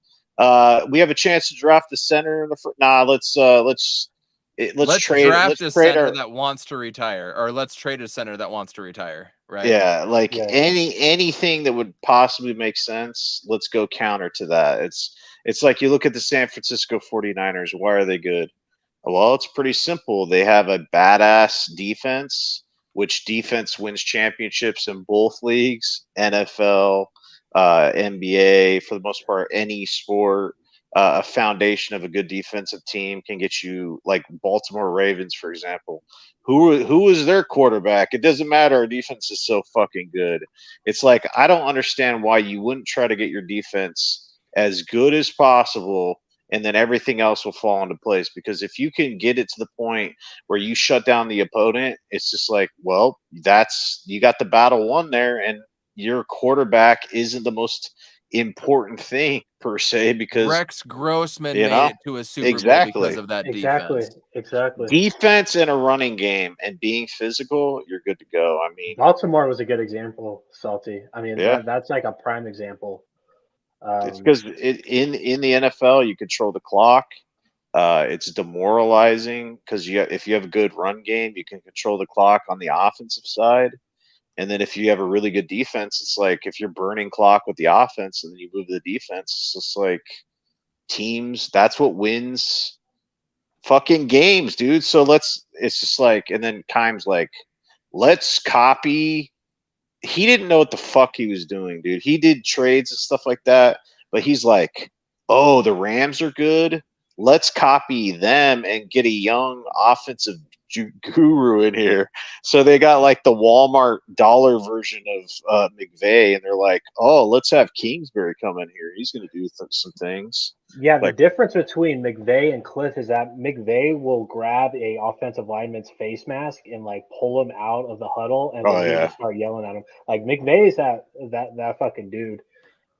We have a chance to draft the center in the first. Nah, let's draft a center our. that wants to retire, or let's trade a center that wants to retire. Right? Yeah, like Yeah. anything that would possibly make sense, let's go counter to that. It's like you look at the San Francisco 49ers, why are they good? Well, it's pretty simple. They have a badass defense, which defense wins championships in both leagues, NFL, NBA, for the most part, any sport. A foundation of a good defensive team can get you, like Baltimore Ravens, for example. Who is their quarterback? It doesn't matter. Our defense is so fucking good. It's like, I don't understand why you wouldn't try to get your defense as good as possible, and then everything else will fall into place. Because if you can get it to the point where you shut down the opponent, it's just like, well, you got the battle won there, and your quarterback isn't the most important thing per se, because Rex Grossman made it to a Super Bowl because of that Exactly. defense and a running game and being physical, you're good to go. I mean, Baltimore was a good example, Salty. I mean, Yeah. that's like a prime example. It's because in the NFL you control the clock. It's demoralizing because if you have a good run game, you can control the clock on the offensive side. And then if you have a really good defense, it's like if you're burning clock with the offense and then you move to the defense, it's just like teams. That's what wins fucking games, dude. So it's just like, and then Keim's like, let's copy. He didn't know what the fuck he was doing, dude. He did trades and stuff like that, but he's like, oh, the Rams are good. Let's copy them and get a young offensive guru in here. So they got like the Walmart dollar version of McVay, and they're like, oh, let's have Kingsbury come in here. He's going to do some things. Yeah, the Like- difference between McVay and Cliff is that McVay will grab a offensive lineman's face mask and like pull him out of the huddle, and then he just start yelling at him. Like McVay is that fucking dude.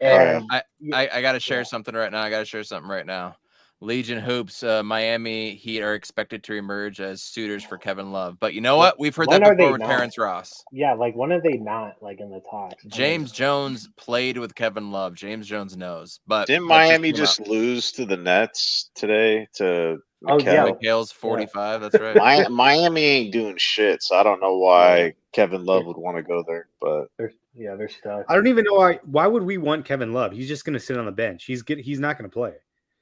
And I got to share something right now. Legion Hoops, Miami Heat are expected to emerge as suitors for Kevin Love. But you know what? We've heard When that are they before with not? Terrance Ross. Yeah, like when are they not like in the talks? James Jones played with Kevin Love. James Jones knows. But Didn't that Miami just just lose to the Nets today to Oh, yeah. Mikal? McHale's 45. That's right. Miami ain't doing shit, so I don't know why Kevin Love would want to go there. But they're stuck. I don't even know why would we want Kevin Love? He's just going to sit on the bench. He's not going to play.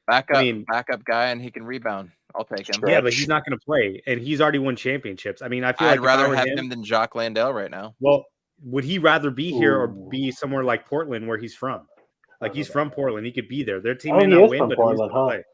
Backup guy, and he can rebound. I'll take him. Yeah, but he's not going to play, and he's already won championships. I mean, I feel I'd like rather have him than Jock Landale right now. Well, would he rather be here or be somewhere like Portland where he's from? Like he's from Portland, he could be there. Their team may not win, but Portland, he's play.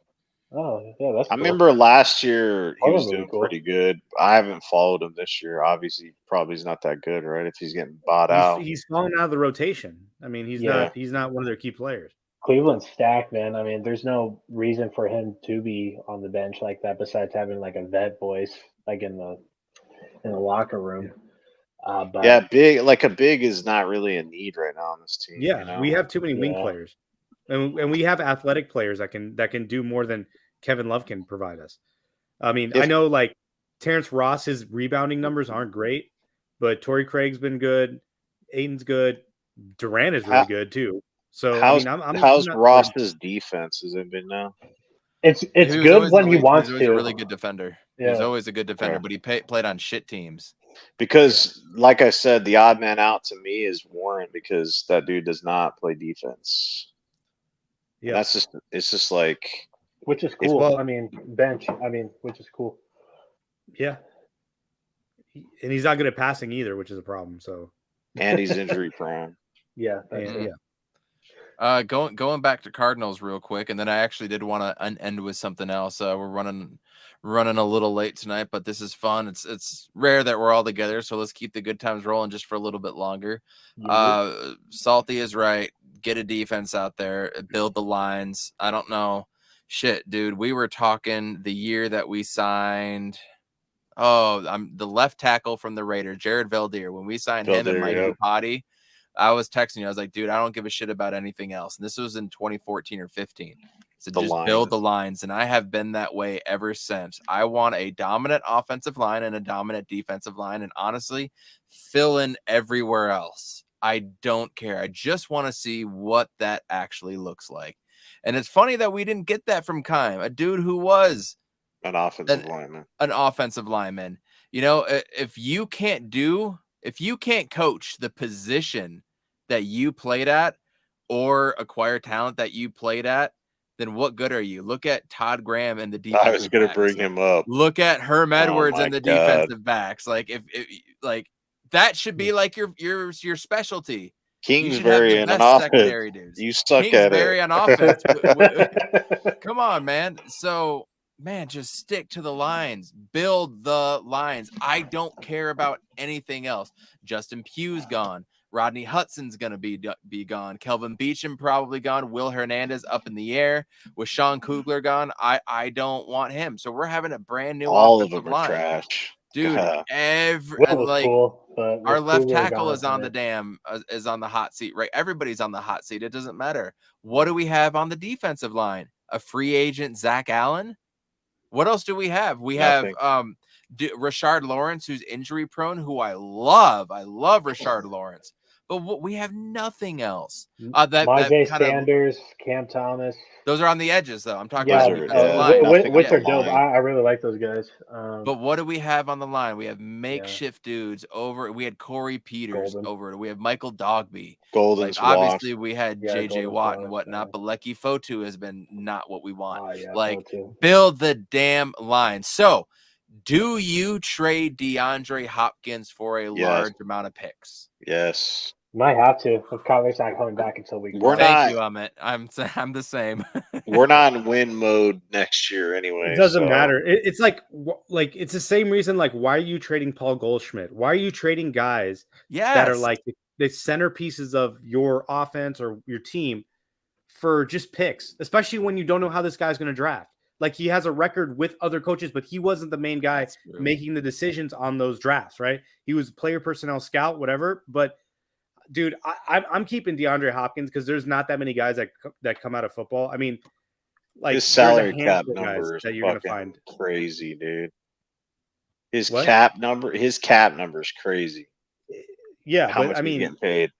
Oh, yeah, that's I cool. remember last year he was really doing cool. pretty good. I haven't followed him this year. Obviously, probably he's not that good, right? If he's getting bought out, He's fallen out of the rotation. I mean, he's not one of their key players. Cleveland's stacked, man. I mean, there's no reason for him to be on the bench like that besides having like a vet voice like in the locker room. But a big is not really a need right now on this team. Yeah, you know? we have too many wing players, and we have athletic players that can do more than Kevin Love can provide us. I mean, I know like Terrance Ross, his rebounding numbers aren't great, but Torrey Craig's been good, Aiden's good, Durant is really good too. So how's how's Ross's defense? Has it been now? It's good when he wants to. He's a really good defender. Yeah. He's always a good defender, but he played on shit teams. Because, like I said, the odd man out to me is Warren, because that dude does not play defense. Yeah, it's just like, which is cool. I mean, bench. I mean, which is cool. Yeah, and he's not good at passing either, which is a problem. So, and he's injury prone. Yeah. Going back to Cardinals real quick, and then I actually did want to end with something else. We're running a little late tonight, but this is fun. It's rare that we're all together, so let's keep the good times rolling just for a little bit longer. Salty is right. Get a defense out there, build the lines. I don't know. Shit, dude, we were talking the year that we signed. Oh, I'm the left tackle from the Raiders, Jared Valdir. When we signed him and Mike Dupati, I was texting you. I was like, dude, I don't give a shit about anything else. And this was in 2014 or 15. So just build the lines. And I have been that way ever since. I want a dominant offensive line and a dominant defensive line. And honestly, fill in everywhere else. I don't care. I just want to see what that actually looks like. And it's funny that we didn't get that from Keim, a dude who was an offensive lineman. An offensive lineman. You know, if you can't coach the position that you played at or acquire talent that you played at, then what good are you? Look at Todd Graham and the defensive. I was going to bring him up. Look at Herm Edwards and the defensive backs. Like if that should be like your specialty. Kingsbury and an offense. Dudes. You suck Kingsbury at it. on offense. Come on, man. So, man, just stick to the lines. Build the lines. I don't care about anything else. Justin Pugh's gone. Rodney Hudson's going to be gone. Kelvin Beachum probably gone. Will Hernandez up in the air. With Sean Kugler gone, I don't want him. So we're having a brand new all of them line. Are trash. Dude, cool, our left tackle is on is on the hot seat, right? Everybody's on the hot seat. It doesn't matter. What do we have on the defensive line? A free agent, Zach Allen. What else do we have? We have Rashard Lawrence, who's injury prone, who I love. I love Rashard Lawrence, but we have nothing else. Myjai Sanders, Cam Thomas. Those are on the edges, though. I'm talking about which are dope. I really like those guys. But what do we have on the line? We have makeshift dudes over. We had Corey Peters over. We have Michael Dogby. Obviously, we had JJ Watt and whatnot, but Lecky Fotu has been not what we want. Build the damn line. So, do you trade DeAndre Hopkins for a large amount of picks? Yes. Might have to. If Kyler's not coming back until we. Thank you, Amit. I'm the same. We're not in win mode next year anyway. It doesn't matter. It's like it's the same reason. Like, why are you trading Paul Goldschmidt? Why are you trading guys that are like the centerpieces of your offense or your team for just picks? Especially when you don't know how this guy's going to draft. Like, he has a record with other coaches, but he wasn't the main guy making the decisions on those drafts, right? He was player personnel scout, whatever, but. Dude, I'm keeping DeAndre Hopkins because there's not that many guys that come out of football. I mean, like his salary cap number is that you're gonna find crazy, dude. His cap number is crazy. Yeah, how much getting paid?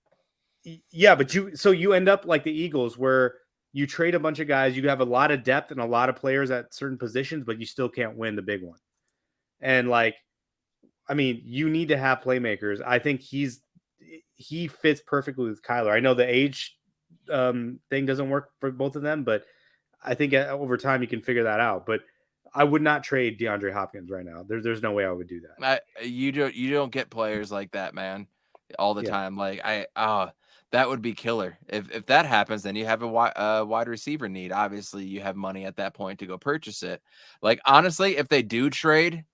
Yeah, but you end up like the Eagles where you trade a bunch of guys, you have a lot of depth and a lot of players at certain positions, but you still can't win the big one. And you need to have playmakers. I think he fits perfectly with Kyler. I know the age thing doesn't work for both of them, but I think over time you can figure that out. But I would not trade DeAndre Hopkins right now. There's no way I would do that. You don't get players like that, man, all the time. Like that would be killer. If that happens, then you have a wide receiver need. Obviously, you have money at that point to go purchase it. Like, honestly, if they do trade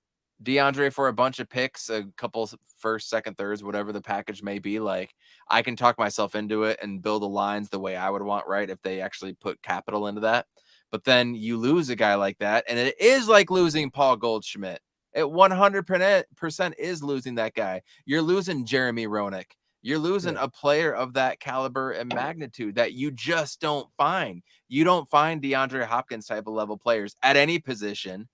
DeAndre for a bunch of picks, a couple first, second, thirds, whatever the package may be, like, I can talk myself into it and build the lines the way I would want, right? If they actually put capital into that. But then you lose a guy like that, and it is like losing Paul Goldschmidt. It 100% is losing that guy. You're losing Jeremy Roenick. You're losing a player of that caliber and magnitude that you just don't find. You don't find DeAndre Hopkins type of level players at any position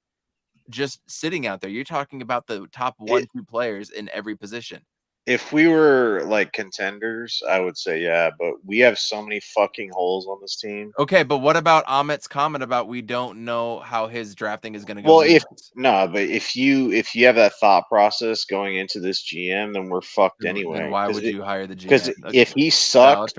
just sitting out there. You're talking about the top 1-2 players in every position. If we were like contenders, I would say but we have so many fucking holes on this team. Okay, but what about Amit's comment about we don't know how his drafting is going to go? Well, if you have that thought process going into this GM, then we're fucked anyway. Then why would you hire the GM? Because if he sucks,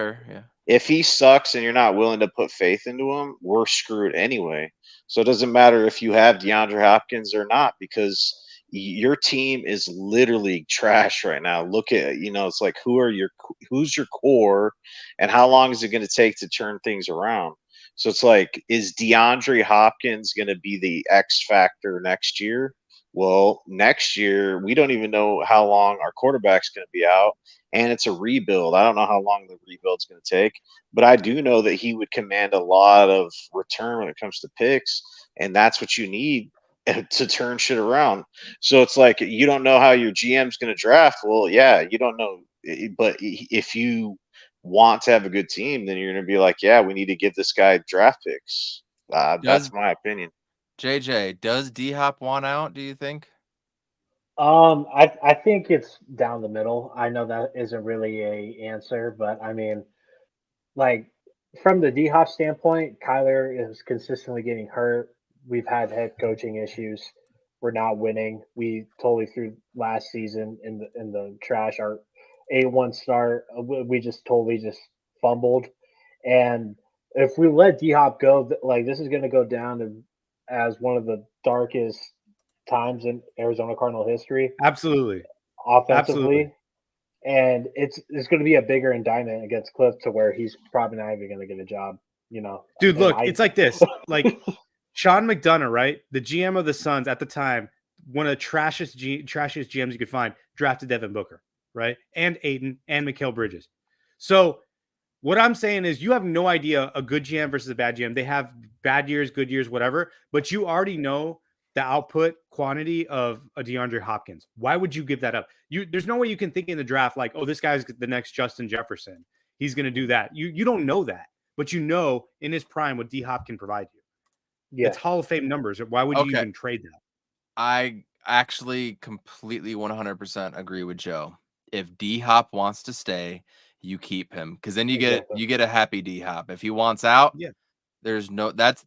if he sucks and you're not willing to put faith into him, we're screwed anyway. So it doesn't matter if you have DeAndre Hopkins or not, because your team is literally trash right now. Look at, it's like, who's your core and how long is it going to take to turn things around? So it's like, is DeAndre Hopkins going to be the X factor next year? Well, next year, we don't even know how long our quarterback's going to be out, and it's a rebuild. I don't know how long the rebuild's going to take, but I do know that he would command a lot of return when it comes to picks, and that's what you need to turn shit around. So it's like you don't know how your GM's going to draft. Well, yeah, you don't know, but if you want to have a good team, then you're going to be like, yeah, we need to give this guy draft picks. That's my opinion. JJ, does D-Hop want out, do you think? I think it's down the middle. I know that isn't really a answer, but I mean, like from the D Hop standpoint, Kyler is consistently getting hurt. We've had head coaching issues. We're not winning. We totally threw last season in the trash. Our A1 start, we just totally just fumbled. And if we let D Hop go, like this is going to go down as one of the darkest times in Arizona Cardinal history Absolutely. offensively. And it's going to be a bigger indictment against Cliff to where he's probably not even going to get a job, you know. Dude, And look, it's like this. Like Sean McDonough, right? The GM of the Suns at the time, one of the trashiest GMs you could find, drafted Devin Booker, right? And Aiden and Mikal Bridges. So what I'm saying is you have no idea a good GM versus a bad GM. They have bad years, good years, whatever, but you already know the output quantity of a DeAndre Hopkins. Why would you give that up? There's no way you can think in the draft like, oh, this guy's the next Justin Jefferson. He's going to do that. You don't know that, but you know in his prime what D Hop can provide you. yeah, It's Hall of Fame numbers. Why would you even trade that? I actually completely 100% agree with Joe. If D Hop wants to stay, you keep him because then you get a happy D Hop. If he wants out, yeah, there's no that's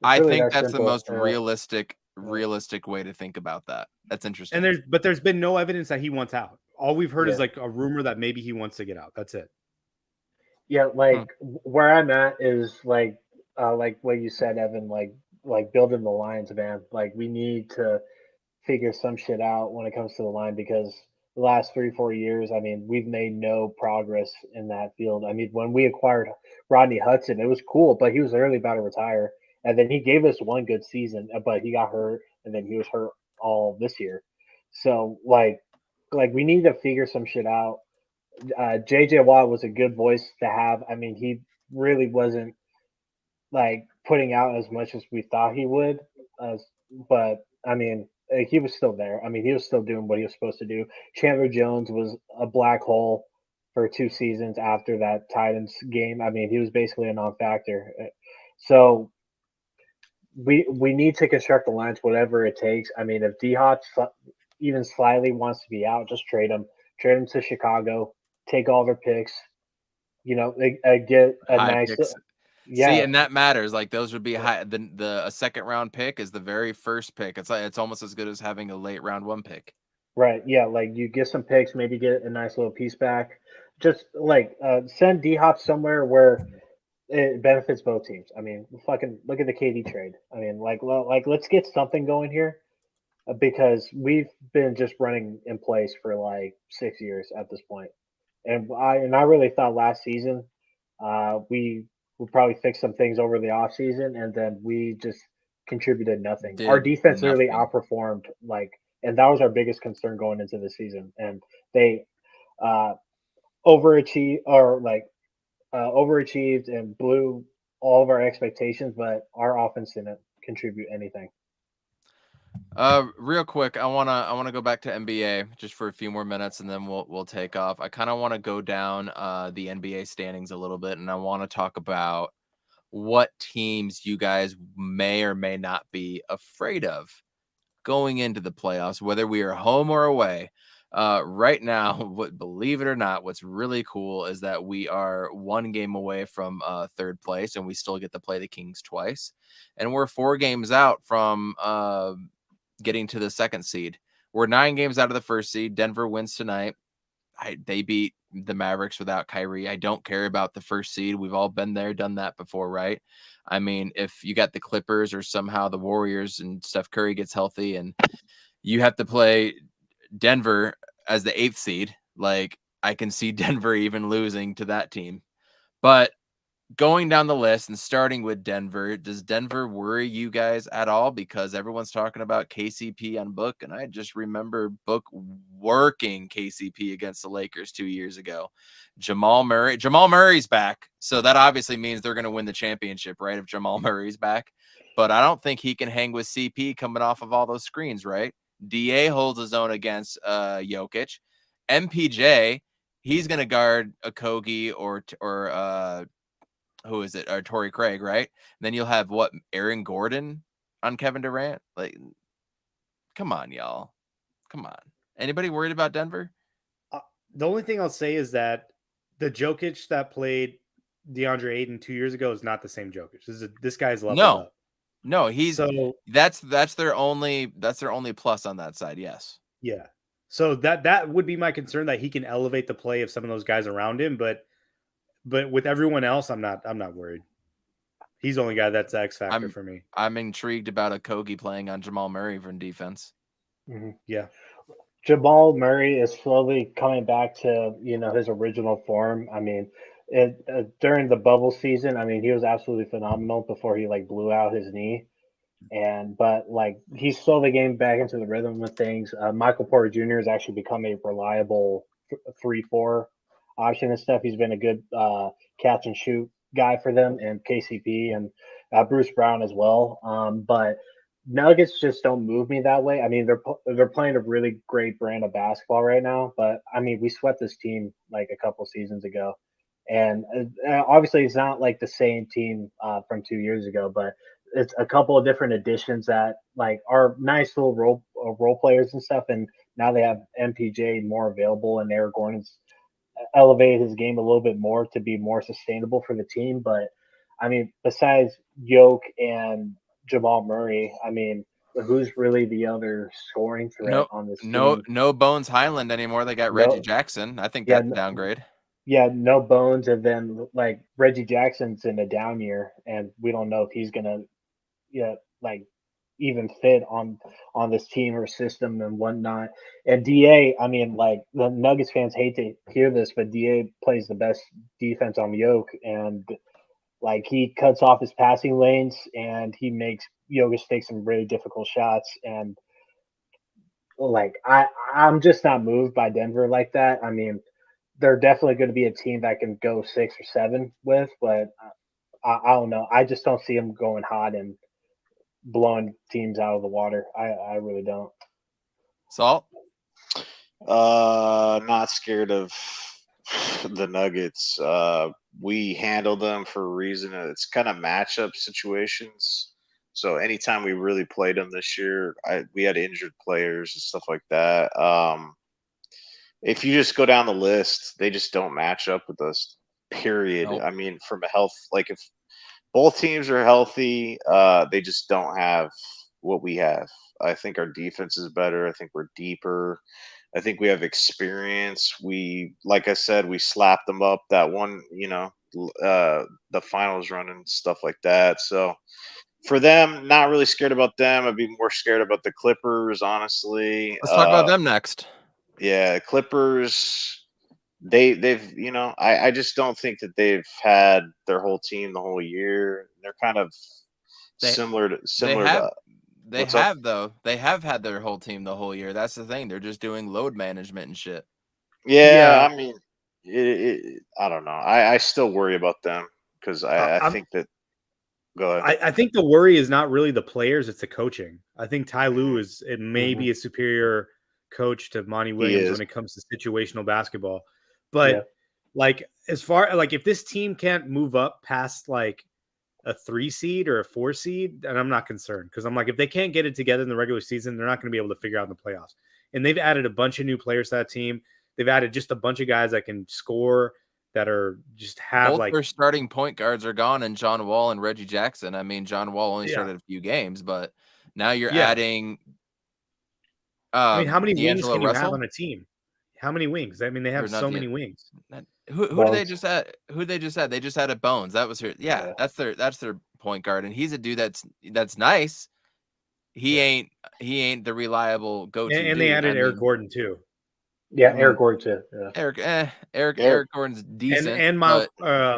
I really think that that's the simple. most realistic way to think about that. That's interesting. And there's been no evidence that he wants out. All we've heard is like a rumor that maybe he wants to get out. That's it. Yeah, like where I'm at is like what you said, Evan, like building the lines, man. Like we need to figure some shit out when it comes to the line because the last 3-4 years, I mean, we've made no progress in that field. I mean, when we acquired Rodney Hudson, it was cool, but he was early about to retire. And then he gave us one good season, but he got hurt, and then he was hurt all this year. So like we need to figure some shit out. JJ Watt was a good voice to have. I mean, he really wasn't like putting out as much as we thought he would, but I mean, he was still there. I mean, he was still doing what he was supposed to do. Chandler Jones was a black hole for 2 seasons after that Titans game. I mean, he was basically a non-factor. So we need to construct the lines, whatever it takes. I mean, if D Hop even slightly wants to be out, just trade him. Trade him to Chicago. Take all their picks. You know, get a high nice. picks. Yeah, See, and that matters. Like those would be high. A second round pick is the very first pick. It's like it's almost as good as having a late round 1 pick. right. Yeah, like you get some picks, maybe get a nice little piece back. Just like send D Hop somewhere where it benefits both teams. I mean, fucking look at the KD trade. I mean, like let's get something going here because we've been just running in place for like 6 years at this point. And I really thought last season we would probably fix some things over the off season, and then we just contributed nothing. Our defense really outperformed, and that was our biggest concern going into the season. And they overachieved and blew all of our expectations, but our offense didn't contribute anything. Real quick, I wanna go back to NBA just for a few more minutes, and then we'll take off. I kind of want to go down the NBA standings a little bit, and I want to talk about what teams you guys may or may not be afraid of going into the playoffs, whether we are home or away. Right now, believe it or not, what's really cool is that we are 1 game away from third place, and we still get to play the Kings twice, and we're 4 games out from getting to the 2nd seed. We're 9 games out of the 1st seed. Denver wins tonight. They beat the Mavericks without Kyrie. I don't care about the 1st seed. We've all been there, done that before, right? I mean, if you got the Clippers or somehow the Warriors and Steph Curry gets healthy and you have to play Denver as the 8th seed, like I can see Denver even losing to that team. But going down the list and starting with Denver, does Denver worry you guys at all? Because everyone's talking about KCP on Book, and I just remember Book working KCP against the Lakers 2 years ago. Jamal Murray's back, so that obviously means they're going to win the championship, right? If Jamal Murray's back, but I don't think he can hang with CP coming off of all those screens, right? DA holds his own against Jokic. MPJ, he's going to guard Okogie or who is it? Or Torrey Craig, right? And then you'll have what, Aaron Gordon on Kevin Durant? Like, come on, y'all. Come on. Anybody worried about Denver? The only thing I'll say is that the Jokic that played DeAndre Ayton 2 years ago is not the same Jokic. This guy's leveled up. No, he's so that's their only plus on that side. Yes. Yeah. So that would be my concern, that he can elevate the play of some of those guys around him, but with everyone else, I'm not worried. He's the only guy that's the X factor for me. I'm intrigued about Okogie playing on Jamal Murray from defense. Mm-hmm. Yeah. Jamal Murray is slowly coming back to, his original form. I mean, during the bubble season, I mean, he was absolutely phenomenal before he blew out his knee. But he's slowly getting back into the rhythm of things. Michael Porter Jr. has actually become a reliable 3-4 option and stuff. He's been a good catch and shoot guy for them, and KCP and Bruce Brown as well. But Nuggets just don't move me that way. I mean, they're playing a really great brand of basketball right now, but I mean, we swept this team a couple seasons ago, and obviously it's not the same team from 2 years ago, but it's a couple of different additions that are nice little role players and stuff, and now they have MPJ more available, and Eric Gordon's elevated his game a little bit more to be more sustainable for the team. But I mean, besides Yoke and Jamal Murray, I mean, who's really the other scoring threat on this team? No Bones Highland anymore. They got Reggie Jackson. I think that's a downgrade. Yeah, no Bones, and then Reggie Jackson's in a down year, and we don't know if he's gonna even fit on this team or system and whatnot. And DA, I mean, the Nuggets fans hate to hear this, but DA plays the best defense on Yoke, and he cuts off his passing lanes, and he makes Jokic take some really difficult shots. And I'm just not moved by Denver like that. I mean, they're definitely going to be a team that can go 6 or 7 with, but I don't know. I just don't see them going hot and blowing teams out of the water. I really don't. Salt? Not scared of the Nuggets. We handle them for a reason. It's kind of matchup situations. So anytime we really played them this year, we had injured players and stuff like that. If you just go down the list, they just don't match up with us, period. Nope. I mean, from a health, if both teams are healthy, they just don't have what we have. I think our defense is better. I think we're deeper. I think we have experience. Like I said, we slapped them up that one, the finals run and stuff like that. So for them, not really scared about them. I'd be more scared about the Clippers, honestly. Let's talk about them next. Yeah, Clippers. They've I just don't think that they've had their whole team the whole year. They're kind of similar to. They have had their whole team the whole year. That's the thing. They're just doing load management and shit. Yeah. I mean, I don't know. I still worry about them because I think that. Go ahead. I think the worry is not really the players; it's the coaching. I think Ty Lue may be a superior coach to Monty Williams when it comes to situational basketball. But as far if this team can't move up past a 3 seed or a 4 seed, then I'm not concerned, because I'm if they can't get it together in the regular season, they're not going to be able to figure out in the playoffs. And they've added a bunch of new players to that team. They've added just a bunch of guys that can score, that are just have both their starting point guards are gone, and John Wall and Reggie Jackson. I mean, John Wall only started a few games, but now you're adding. I mean, how many wings can you Russell have on a team? How many wings? I mean, they have so many wings. Who did they just add? Who they just had? They just added Bones. That was her. Yeah, that's their point guard, and he's a dude that's nice. He ain't the reliable go-to. And they added Eric Gordon too. Yeah, Eric Gordon too. Yeah. Eric Gordon's decent, and Miles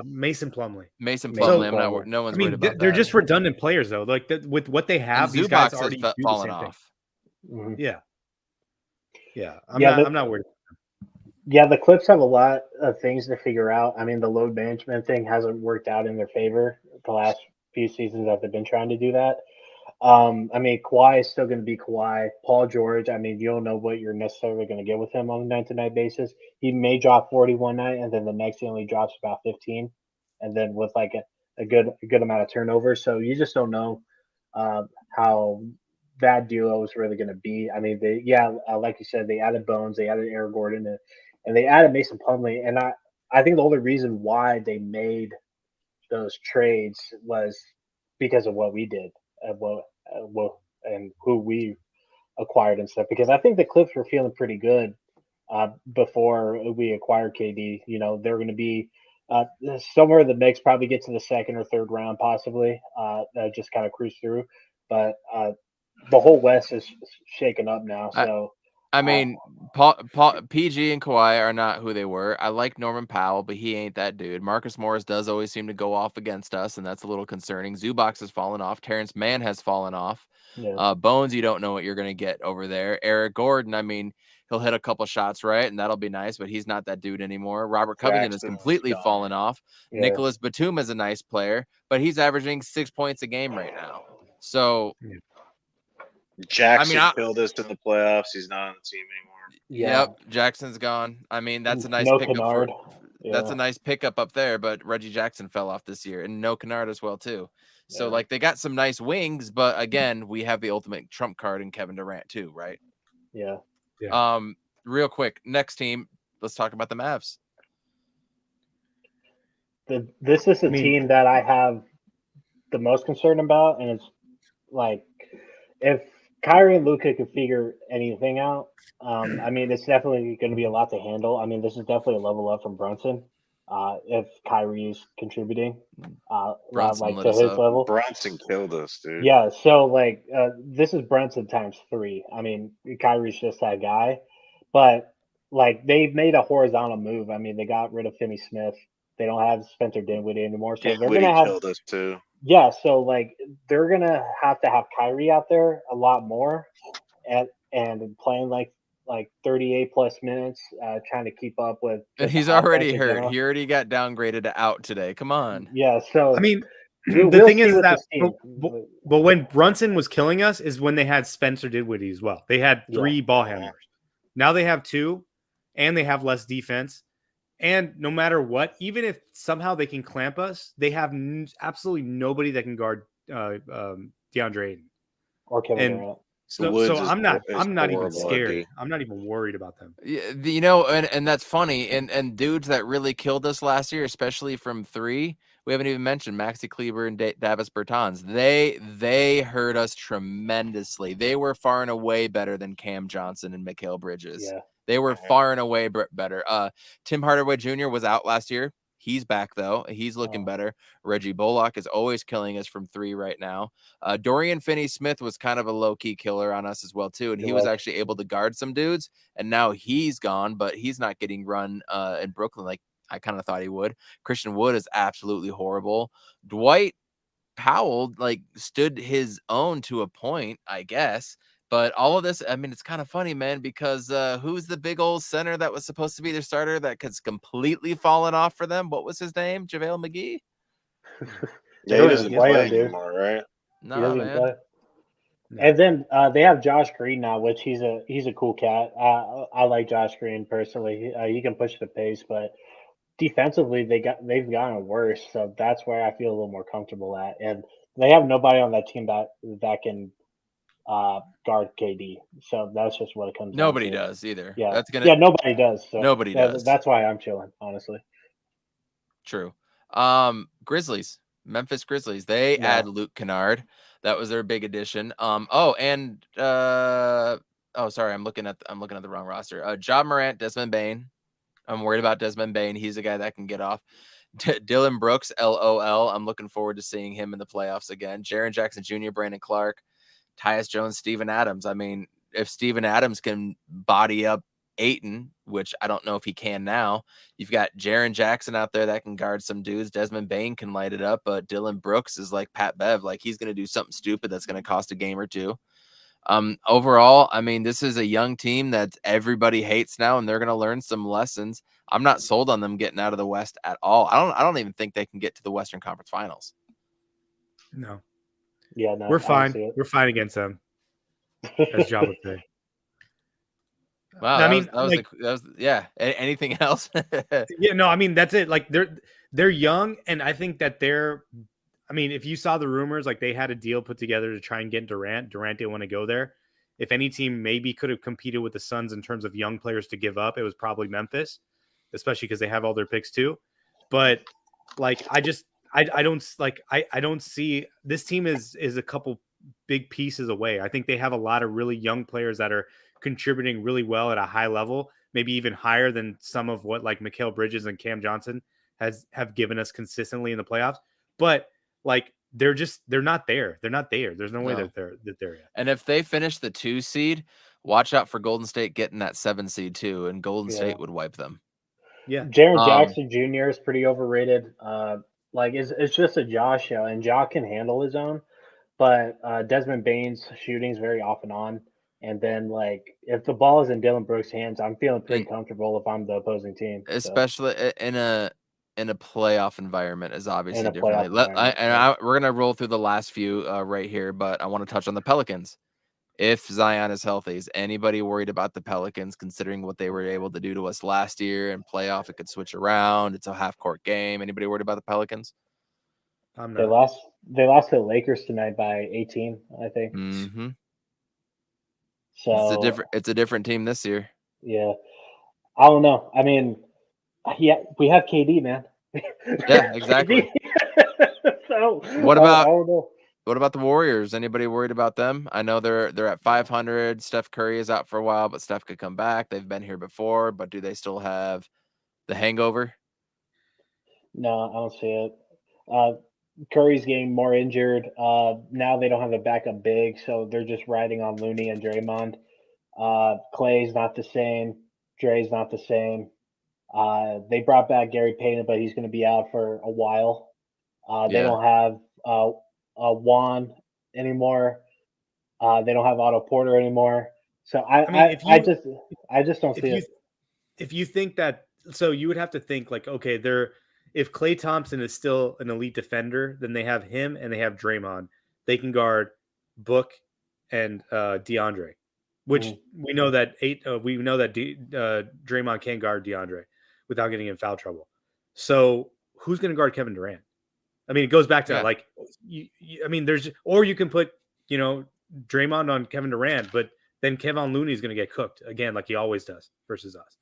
Mason Plumlee. Mason Plumlee. No one's worried about they're that. just redundant players though. Like with what they have, these guys already do fallen the same off. Thing. Yeah. I'm not worried. Yeah, the Clips have a lot of things to figure out. I mean, the load management thing hasn't worked out in their favor the last few seasons that they've been trying to do that. I mean, Kawhi is still going to be Kawhi. Paul George, I mean, you don't know what you're necessarily going to get with him on a night-to-night basis. He may drop 40 one night, and then the next he only drops about 15, and then with like a good amount of turnovers. So you just don't know how that duo is really going to be. I mean, like you said, they added Bones, they added Eric Gordon, and they added Mason Plumlee. And I think the only reason why they made those trades was because of what we did, and who we acquired and stuff. Because I think the Clips were feeling pretty good before we acquired KD. You know, they're going to be somewhere in the mix, probably get to the second or third round, possibly. Just kind of cruise through, but the whole West is shaken up now. So. I mean, PG and Kawhi are not who they were. I like Norman Powell, but he ain't that dude. Marcus Morris does always seem to go off against us, and that's a little concerning. Zubac has fallen off. Terrence Mann has fallen off. Yeah. Bones, you don't know what you're going to get over there. Eric Gordon, I mean, he'll hit a couple shots, right, and that'll be nice, but he's not that dude anymore. Robert Covington has completely fallen off. Yeah. Nicholas Batum is a nice player, but he's averaging 6 points a game right now. So... Yeah. Jackson killed us in the playoffs. He's not on the team anymore. Yeah. Yep, Jackson's gone. I mean, that's a nice pickup. That's a nice pickup up there, but Reggie Jackson fell off this year, and no Kennard as well too. So like they got some nice wings, but again, we have the ultimate trump card in Kevin Durant too, right? Yeah. Real quick, next team. Let's talk about the Mavs. This is a team that I have the most concern about, and it's like if Kyrie and Luka could figure anything out, I mean, it's definitely going to be a lot to handle. I mean, this is definitely a level up from Brunson. If Kyrie's contributing, like to his level, Brunson killed us, dude. Yeah, so like this is Brunson times 3. I mean, Kyrie's just that guy, but like they've made a horizontal move. I mean, they got rid of Finney Smith. They don't have Spencer Dinwiddie anymore, so they're gonna have. Killed us too. Yeah, so like they're gonna have to have Kyrie out there a lot more, and playing like 38 plus minutes, trying to keep up with. And he's already hurt. He already got downgraded to out today. Come on. Yeah, so I mean, the thing is that, but when Brunson was killing us is when they had Spencer Dinwiddie as well. They had 3 ball handlers. Now they have 2, and they have less defense. And no matter what, even if somehow they can clamp us, they have absolutely nobody that can guard DeAndre Ayton or Kevin Durant. So I'm not even scared. Dude. I'm not even worried about them. Yeah, you know, and that's funny. And dudes that really killed us last year, especially from 3, we haven't even mentioned Maxi Kleber and Davis Bertans. They hurt us tremendously. They were far and away better than Cam Johnson and Mikal Bridges. Yeah. They were far and away better. Tim Hardaway Jr. was out last year. He's back, though. He's looking better. Reggie Bullock is always killing us from 3 right now. Dorian Finney-Smith was kind of a low-key killer on us as well, too, and he was actually able to guard some dudes, and now he's gone, but he's not getting run in Brooklyn like I kind of thought he would. Christian Wood is absolutely horrible. Dwight Powell, like, stood his own to a point, I guess. But all of this, I mean, it's kind of funny, man, because who's the big old center that was supposed to be their starter that has completely fallen off for them? What was his name? JaVale McGee? Yeah, he doesn't play anymore, right? No, man. Play. No. And then they have Josh Green now, which he's a cool cat. I like Josh Green personally. He can push the pace, but defensively they've gotten worse. So that's where I feel a little more comfortable at. And they have nobody on that team that can guard KD. So that's just what it comes down to. Nobody does either. Yeah. Nobody does. So nobody does. That's why I'm chilling, honestly. True. Grizzlies. Memphis Grizzlies. They add Luke Kennard. That was their big addition. Sorry, I'm looking at the wrong roster. Ja Morant, Desmond Bane. I'm worried about Desmond Bane. He's a guy that can get off. Dylan Brooks, LOL. I'm looking forward to seeing him in the playoffs again. Jaren Jackson Jr., Brandon Clark, Tyus Jones, Steven Adams. I mean, if Steven Adams can body up Ayton, which I don't know if he can now. You've got Jaren Jackson out there that can guard some dudes. Desmond Bane can light it up, but Dylan Brooks is like Pat Bev. Like, he's going to do something stupid that's going to cost a game or two. Overall, I mean, this is a young team that everybody hates now, and they're going to learn some lessons. I'm not sold on them getting out of the West at all. I don't even think they can get to the Western Conference Finals. No. Yeah, no. We're fine. We're fine against them. As John would say. Wow, that was yeah. Anything else? Yeah, no, I mean, that's it. Like, they're young, and I think that I mean, if you saw the rumors, like, they had a deal put together to try and get Durant. Durant didn't want to go there. If any team maybe could have competed with the Suns in terms of young players to give up, it was probably Memphis, especially because they have all their picks too. But like, I don't see this team is a couple big pieces away. I think they have a lot of really young players that are contributing really well at a high level, maybe even higher than some of what like Mikal Bridges and Cam Johnson have given us consistently in the playoffs. But like, they're not there. They're not there. There's no way that they're yet. And if they finish the 2 seed, watch out for Golden State getting that 7 seed too, and Golden State would wipe them. Yeah. Jaren Jackson Jr. is pretty overrated. Like, it's just a Jaw show, and Jaw can handle his own. But Desmond Bane's shooting is very off and on. And then, like, if the ball is in Dylan Brooks' hands, I'm feeling pretty comfortable if I'm the opposing team. Especially in a playoff environment is obviously different. We're gonna roll through the last few right here, but I want to touch on the Pelicans. If Zion is healthy, is anybody worried about the Pelicans, considering what they were able to do to us last year in playoff? It could switch around. It's a half-court game. Anybody worried about the Pelicans? I'm not. They lost to the Lakers tonight by 18, I think. Mm-hmm. So it's a different team this year. Yeah, I don't know. I mean, yeah, we have KD, man. Yeah, exactly. So what about I don't know. What about the Warriors? Anybody worried about them? I know they're at 500. Steph Curry is out for a while, but Steph could come back. They've been here before, but do they still have the hangover? No, I don't see it. Curry's getting more injured. Now they don't have a backup big, so they're just riding on Looney and Draymond. Clay's not the same. Dre's not the same. They brought back Gary Payton, but he's going to be out for a while. They don't have Juan anymore. They don't have Otto Porter anymore. So I just don't see it. If you think that, so you would have to think like, okay, if Klay Thompson is still an elite defender, then they have him and they have Draymond. They can guard Book and DeAndre, which we know that Draymond can guard DeAndre without getting in foul trouble. So who's going to guard Kevin Durant? I mean, it goes back to that. Like, or you can put, Draymond on Kevin Durant, but then Kevon Looney is going to get cooked again, like he always does versus us.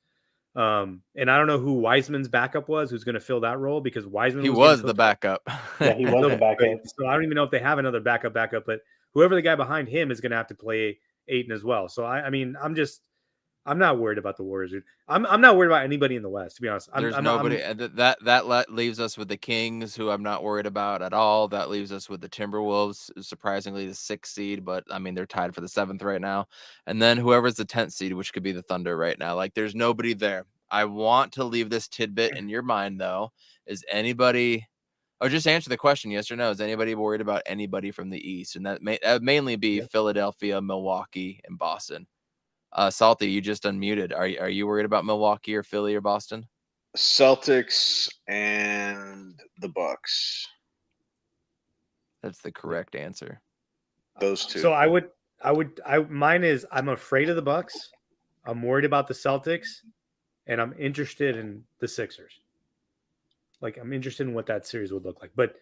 And I don't know who Wiseman's backup was, who's going to fill that role, because Wiseman was the backup. Yeah, he was the backup. So I don't even know if they have another backup, but whoever the guy behind him is going to have to play Ayton as well. So I'm not worried about the Warriors, dude. I'm not worried about anybody in the West, to be honest. There's nobody. That leaves us with the Kings, who I'm not worried about at all. That leaves us with the Timberwolves, surprisingly the 6th seed, but I mean, they're tied for the 7th right now. And then whoever's the 10th seed, which could be the Thunder right now. Like, there's nobody there. I want to leave this tidbit in your mind, though. Is anybody, or just answer the question, yes or no, is anybody worried about anybody from the East? And that may mainly be Philadelphia, Milwaukee, and Boston. Salty, you just unmuted. Are you worried about Milwaukee or Philly or Boston? Celtics and the Bucks. That's the correct answer. Those two. So mine is, I'm afraid of the Bucks. I'm worried about the Celtics, and I'm interested in the Sixers. Like, I'm interested in what that series would look like. But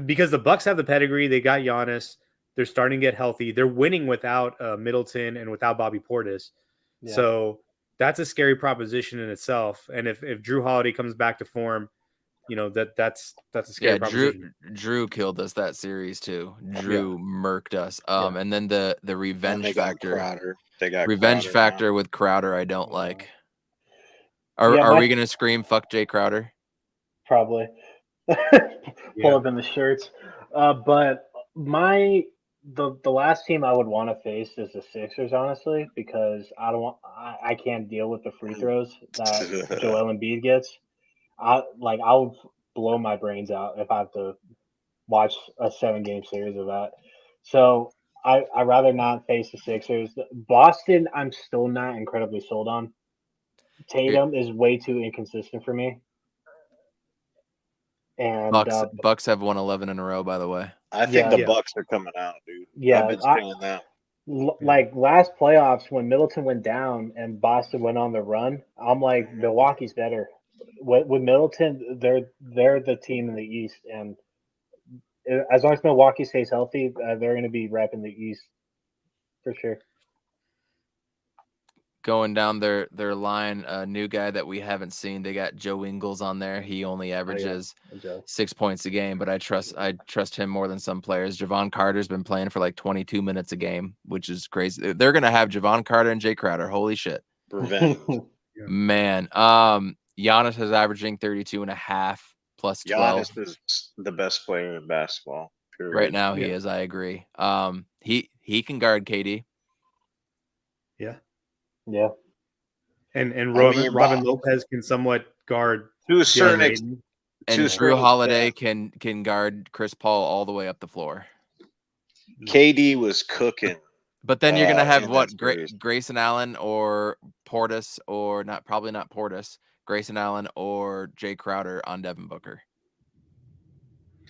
because the Bucks have the pedigree, they got Giannis. They're starting to get healthy. They're winning without Middleton and without Bobby Portis. Yeah. So that's a scary proposition in itself. And if Drew Holiday comes back to form, that's a scary proposition. Drew killed us that series too. Drew murked us. And then the revenge factor. They got revenge Crowder factor now. With Crowder. I don't like. Are we gonna scream "fuck Jay Crowder"? Probably. Pull up in the shirts. But my the last team I would want to face is the Sixers, honestly, because I can't deal with the free throws that Joel Embiid gets. I'll blow my brains out if I have to watch a 7-game series of that. So I rather not face the Sixers. Boston, I'm still not incredibly sold on. Tatum is way too inconsistent for me. And Bucks have won 11 in a row, by the way. I think the Bucks are coming out, dude. Yeah, I've been saying that. Like last playoffs when Middleton went down and Boston went on the run, I'm like Milwaukee's better. With Middleton, they're the team in the East, and as long as Milwaukee stays healthy, they're going to be repping the East for sure. Going down their line, a new guy that we haven't seen. They got Joe Ingles on there. He only averages 6 points a game, but I trust him more than some players. Javon Carter's been playing for like 22 minutes a game, which is crazy. They're gonna have Javon Carter and Jay Crowder. Holy shit, man. Giannis is averaging 32.5 plus 12. Giannis is the best player in basketball. Period. Right now, he is. I agree. He can guard KD. Yeah. And Robin Lopez can somewhat guard to a certain extent. And Drew Holiday can guard Chris Paul all the way up the floor. KD was cooking. But then you're gonna have what? Grayson Allen or Portis, or probably not Portis. Grayson Allen or Jay Crowder on Devin Booker.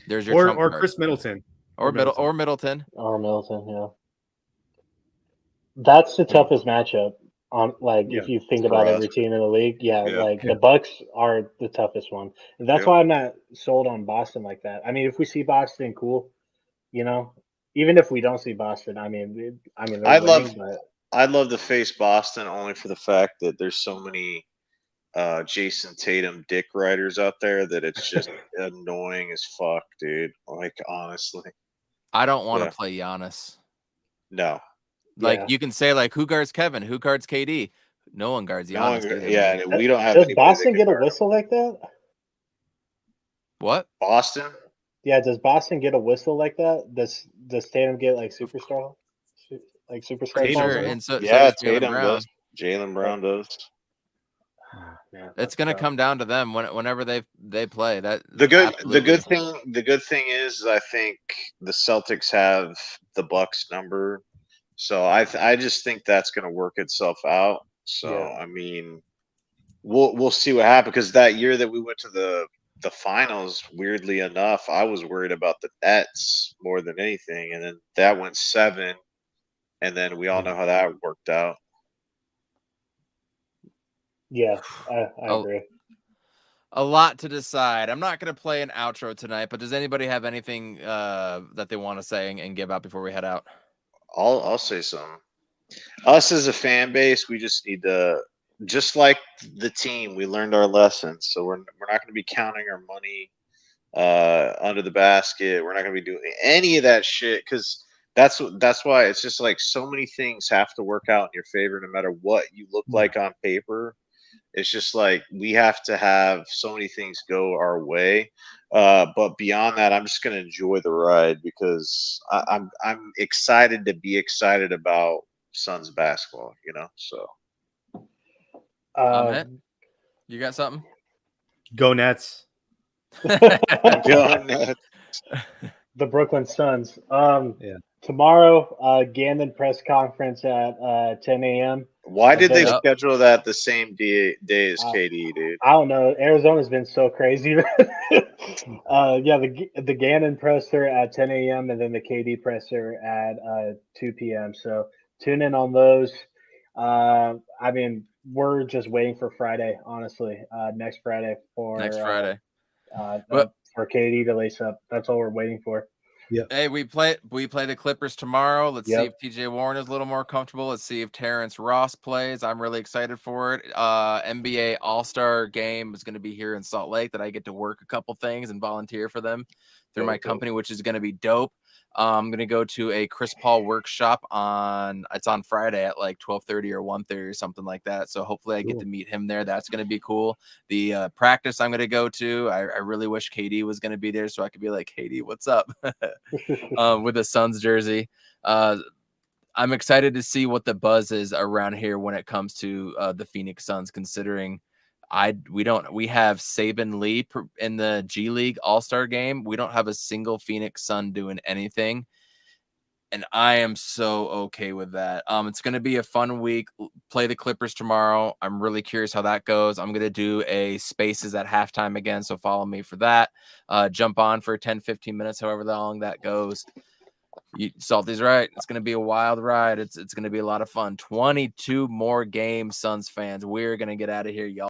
There's your or Chris Middleton. Or Middleton. Yeah. That's the toughest matchup. If you think about every team in the league, the Bucks are the toughest one. And that's why I'm not sold on Boston like that. I mean, if we see Boston, cool. Even if we don't see Boston, I'd love to face Boston only for the fact that there's so many Jason Tatum dick riders out there that it's just annoying as fuck, dude. Like, honestly, I don't want to play Giannis. No. You can say who guards Kevin? Who guards KD? No one guards Giannis. We don't have. Does Boston get a whistle like that? What? Boston? Yeah, does Boston get a whistle like that? Does Tatum get superstar? Superstar? Sure. And so Tatum does. Jaylen Brown does. Yeah, it's going to come down to them whenever they play. That the good thing is I think the Celtics have the Bucks number. So I just think that's going to work itself out. So I mean, we'll see what happens, because that year that we went to the finals, weirdly enough, I was worried about the Nets more than anything, and then that went 7, and then we all know how that worked out. Yeah, I agree. A lot to decide. I'm not going to play an outro tonight, but does anybody have anything that they want to say and give out before we head out? I'll say something. Us as a fan base, we just need to, just like the team, we learned our lessons. So we're not going to be counting our money under the basket. We're not going to be doing any of that shit, because that's why it's just so many things have to work out in your favor, no matter what you look like on paper. It's just we have to have so many things go our way. But beyond that, I'm just going to enjoy the ride, because I'm excited to be excited about Suns basketball, so. You got something? Go Nets. Go Nets. The Brooklyn Suns. Tomorrow, Gannon press conference at 10 a.m. Why did they schedule that the same day as KD, dude? I don't know. Arizona's been so crazy. The Gannon presser at 10 a.m. and then the KD presser at 2 p.m. So tune in on those. We're just waiting for Friday, honestly. Next Friday for KD to lace up. That's all we're waiting for. Yeah. Hey, we play the Clippers tomorrow. Let's see if TJ Warren is a little more comfortable. Let's see if Terrance Ross plays. I'm really excited for it. NBA All-Star game is going to be here in Salt Lake that I get to work a couple things and volunteer for them. through my company, which is going to be dope. I'm going to go to a Chris Paul workshop on Friday at like 12:30 or 1:30 or something like that. So hopefully I get to meet him there. That's going to be cool. The practice I'm going to go to, I really wish KD was going to be there so I could be like, KD, what's up? With a Suns jersey. I'm excited to see what the buzz is around here when it comes to the Phoenix Suns, considering we have Saban Lee in the G League All-Star game. We don't have a single Phoenix Sun doing anything. And I am so okay with that. It's going to be a fun week. Play the Clippers tomorrow. I'm really curious how that goes. I'm going to do a Spaces at halftime again, so follow me for that. Jump on for 10, 15 minutes, however long that goes. Salty's right. It's going to be a wild ride. It's going to be a lot of fun. 22 more games, Suns fans. We're going to get out of here, y'all.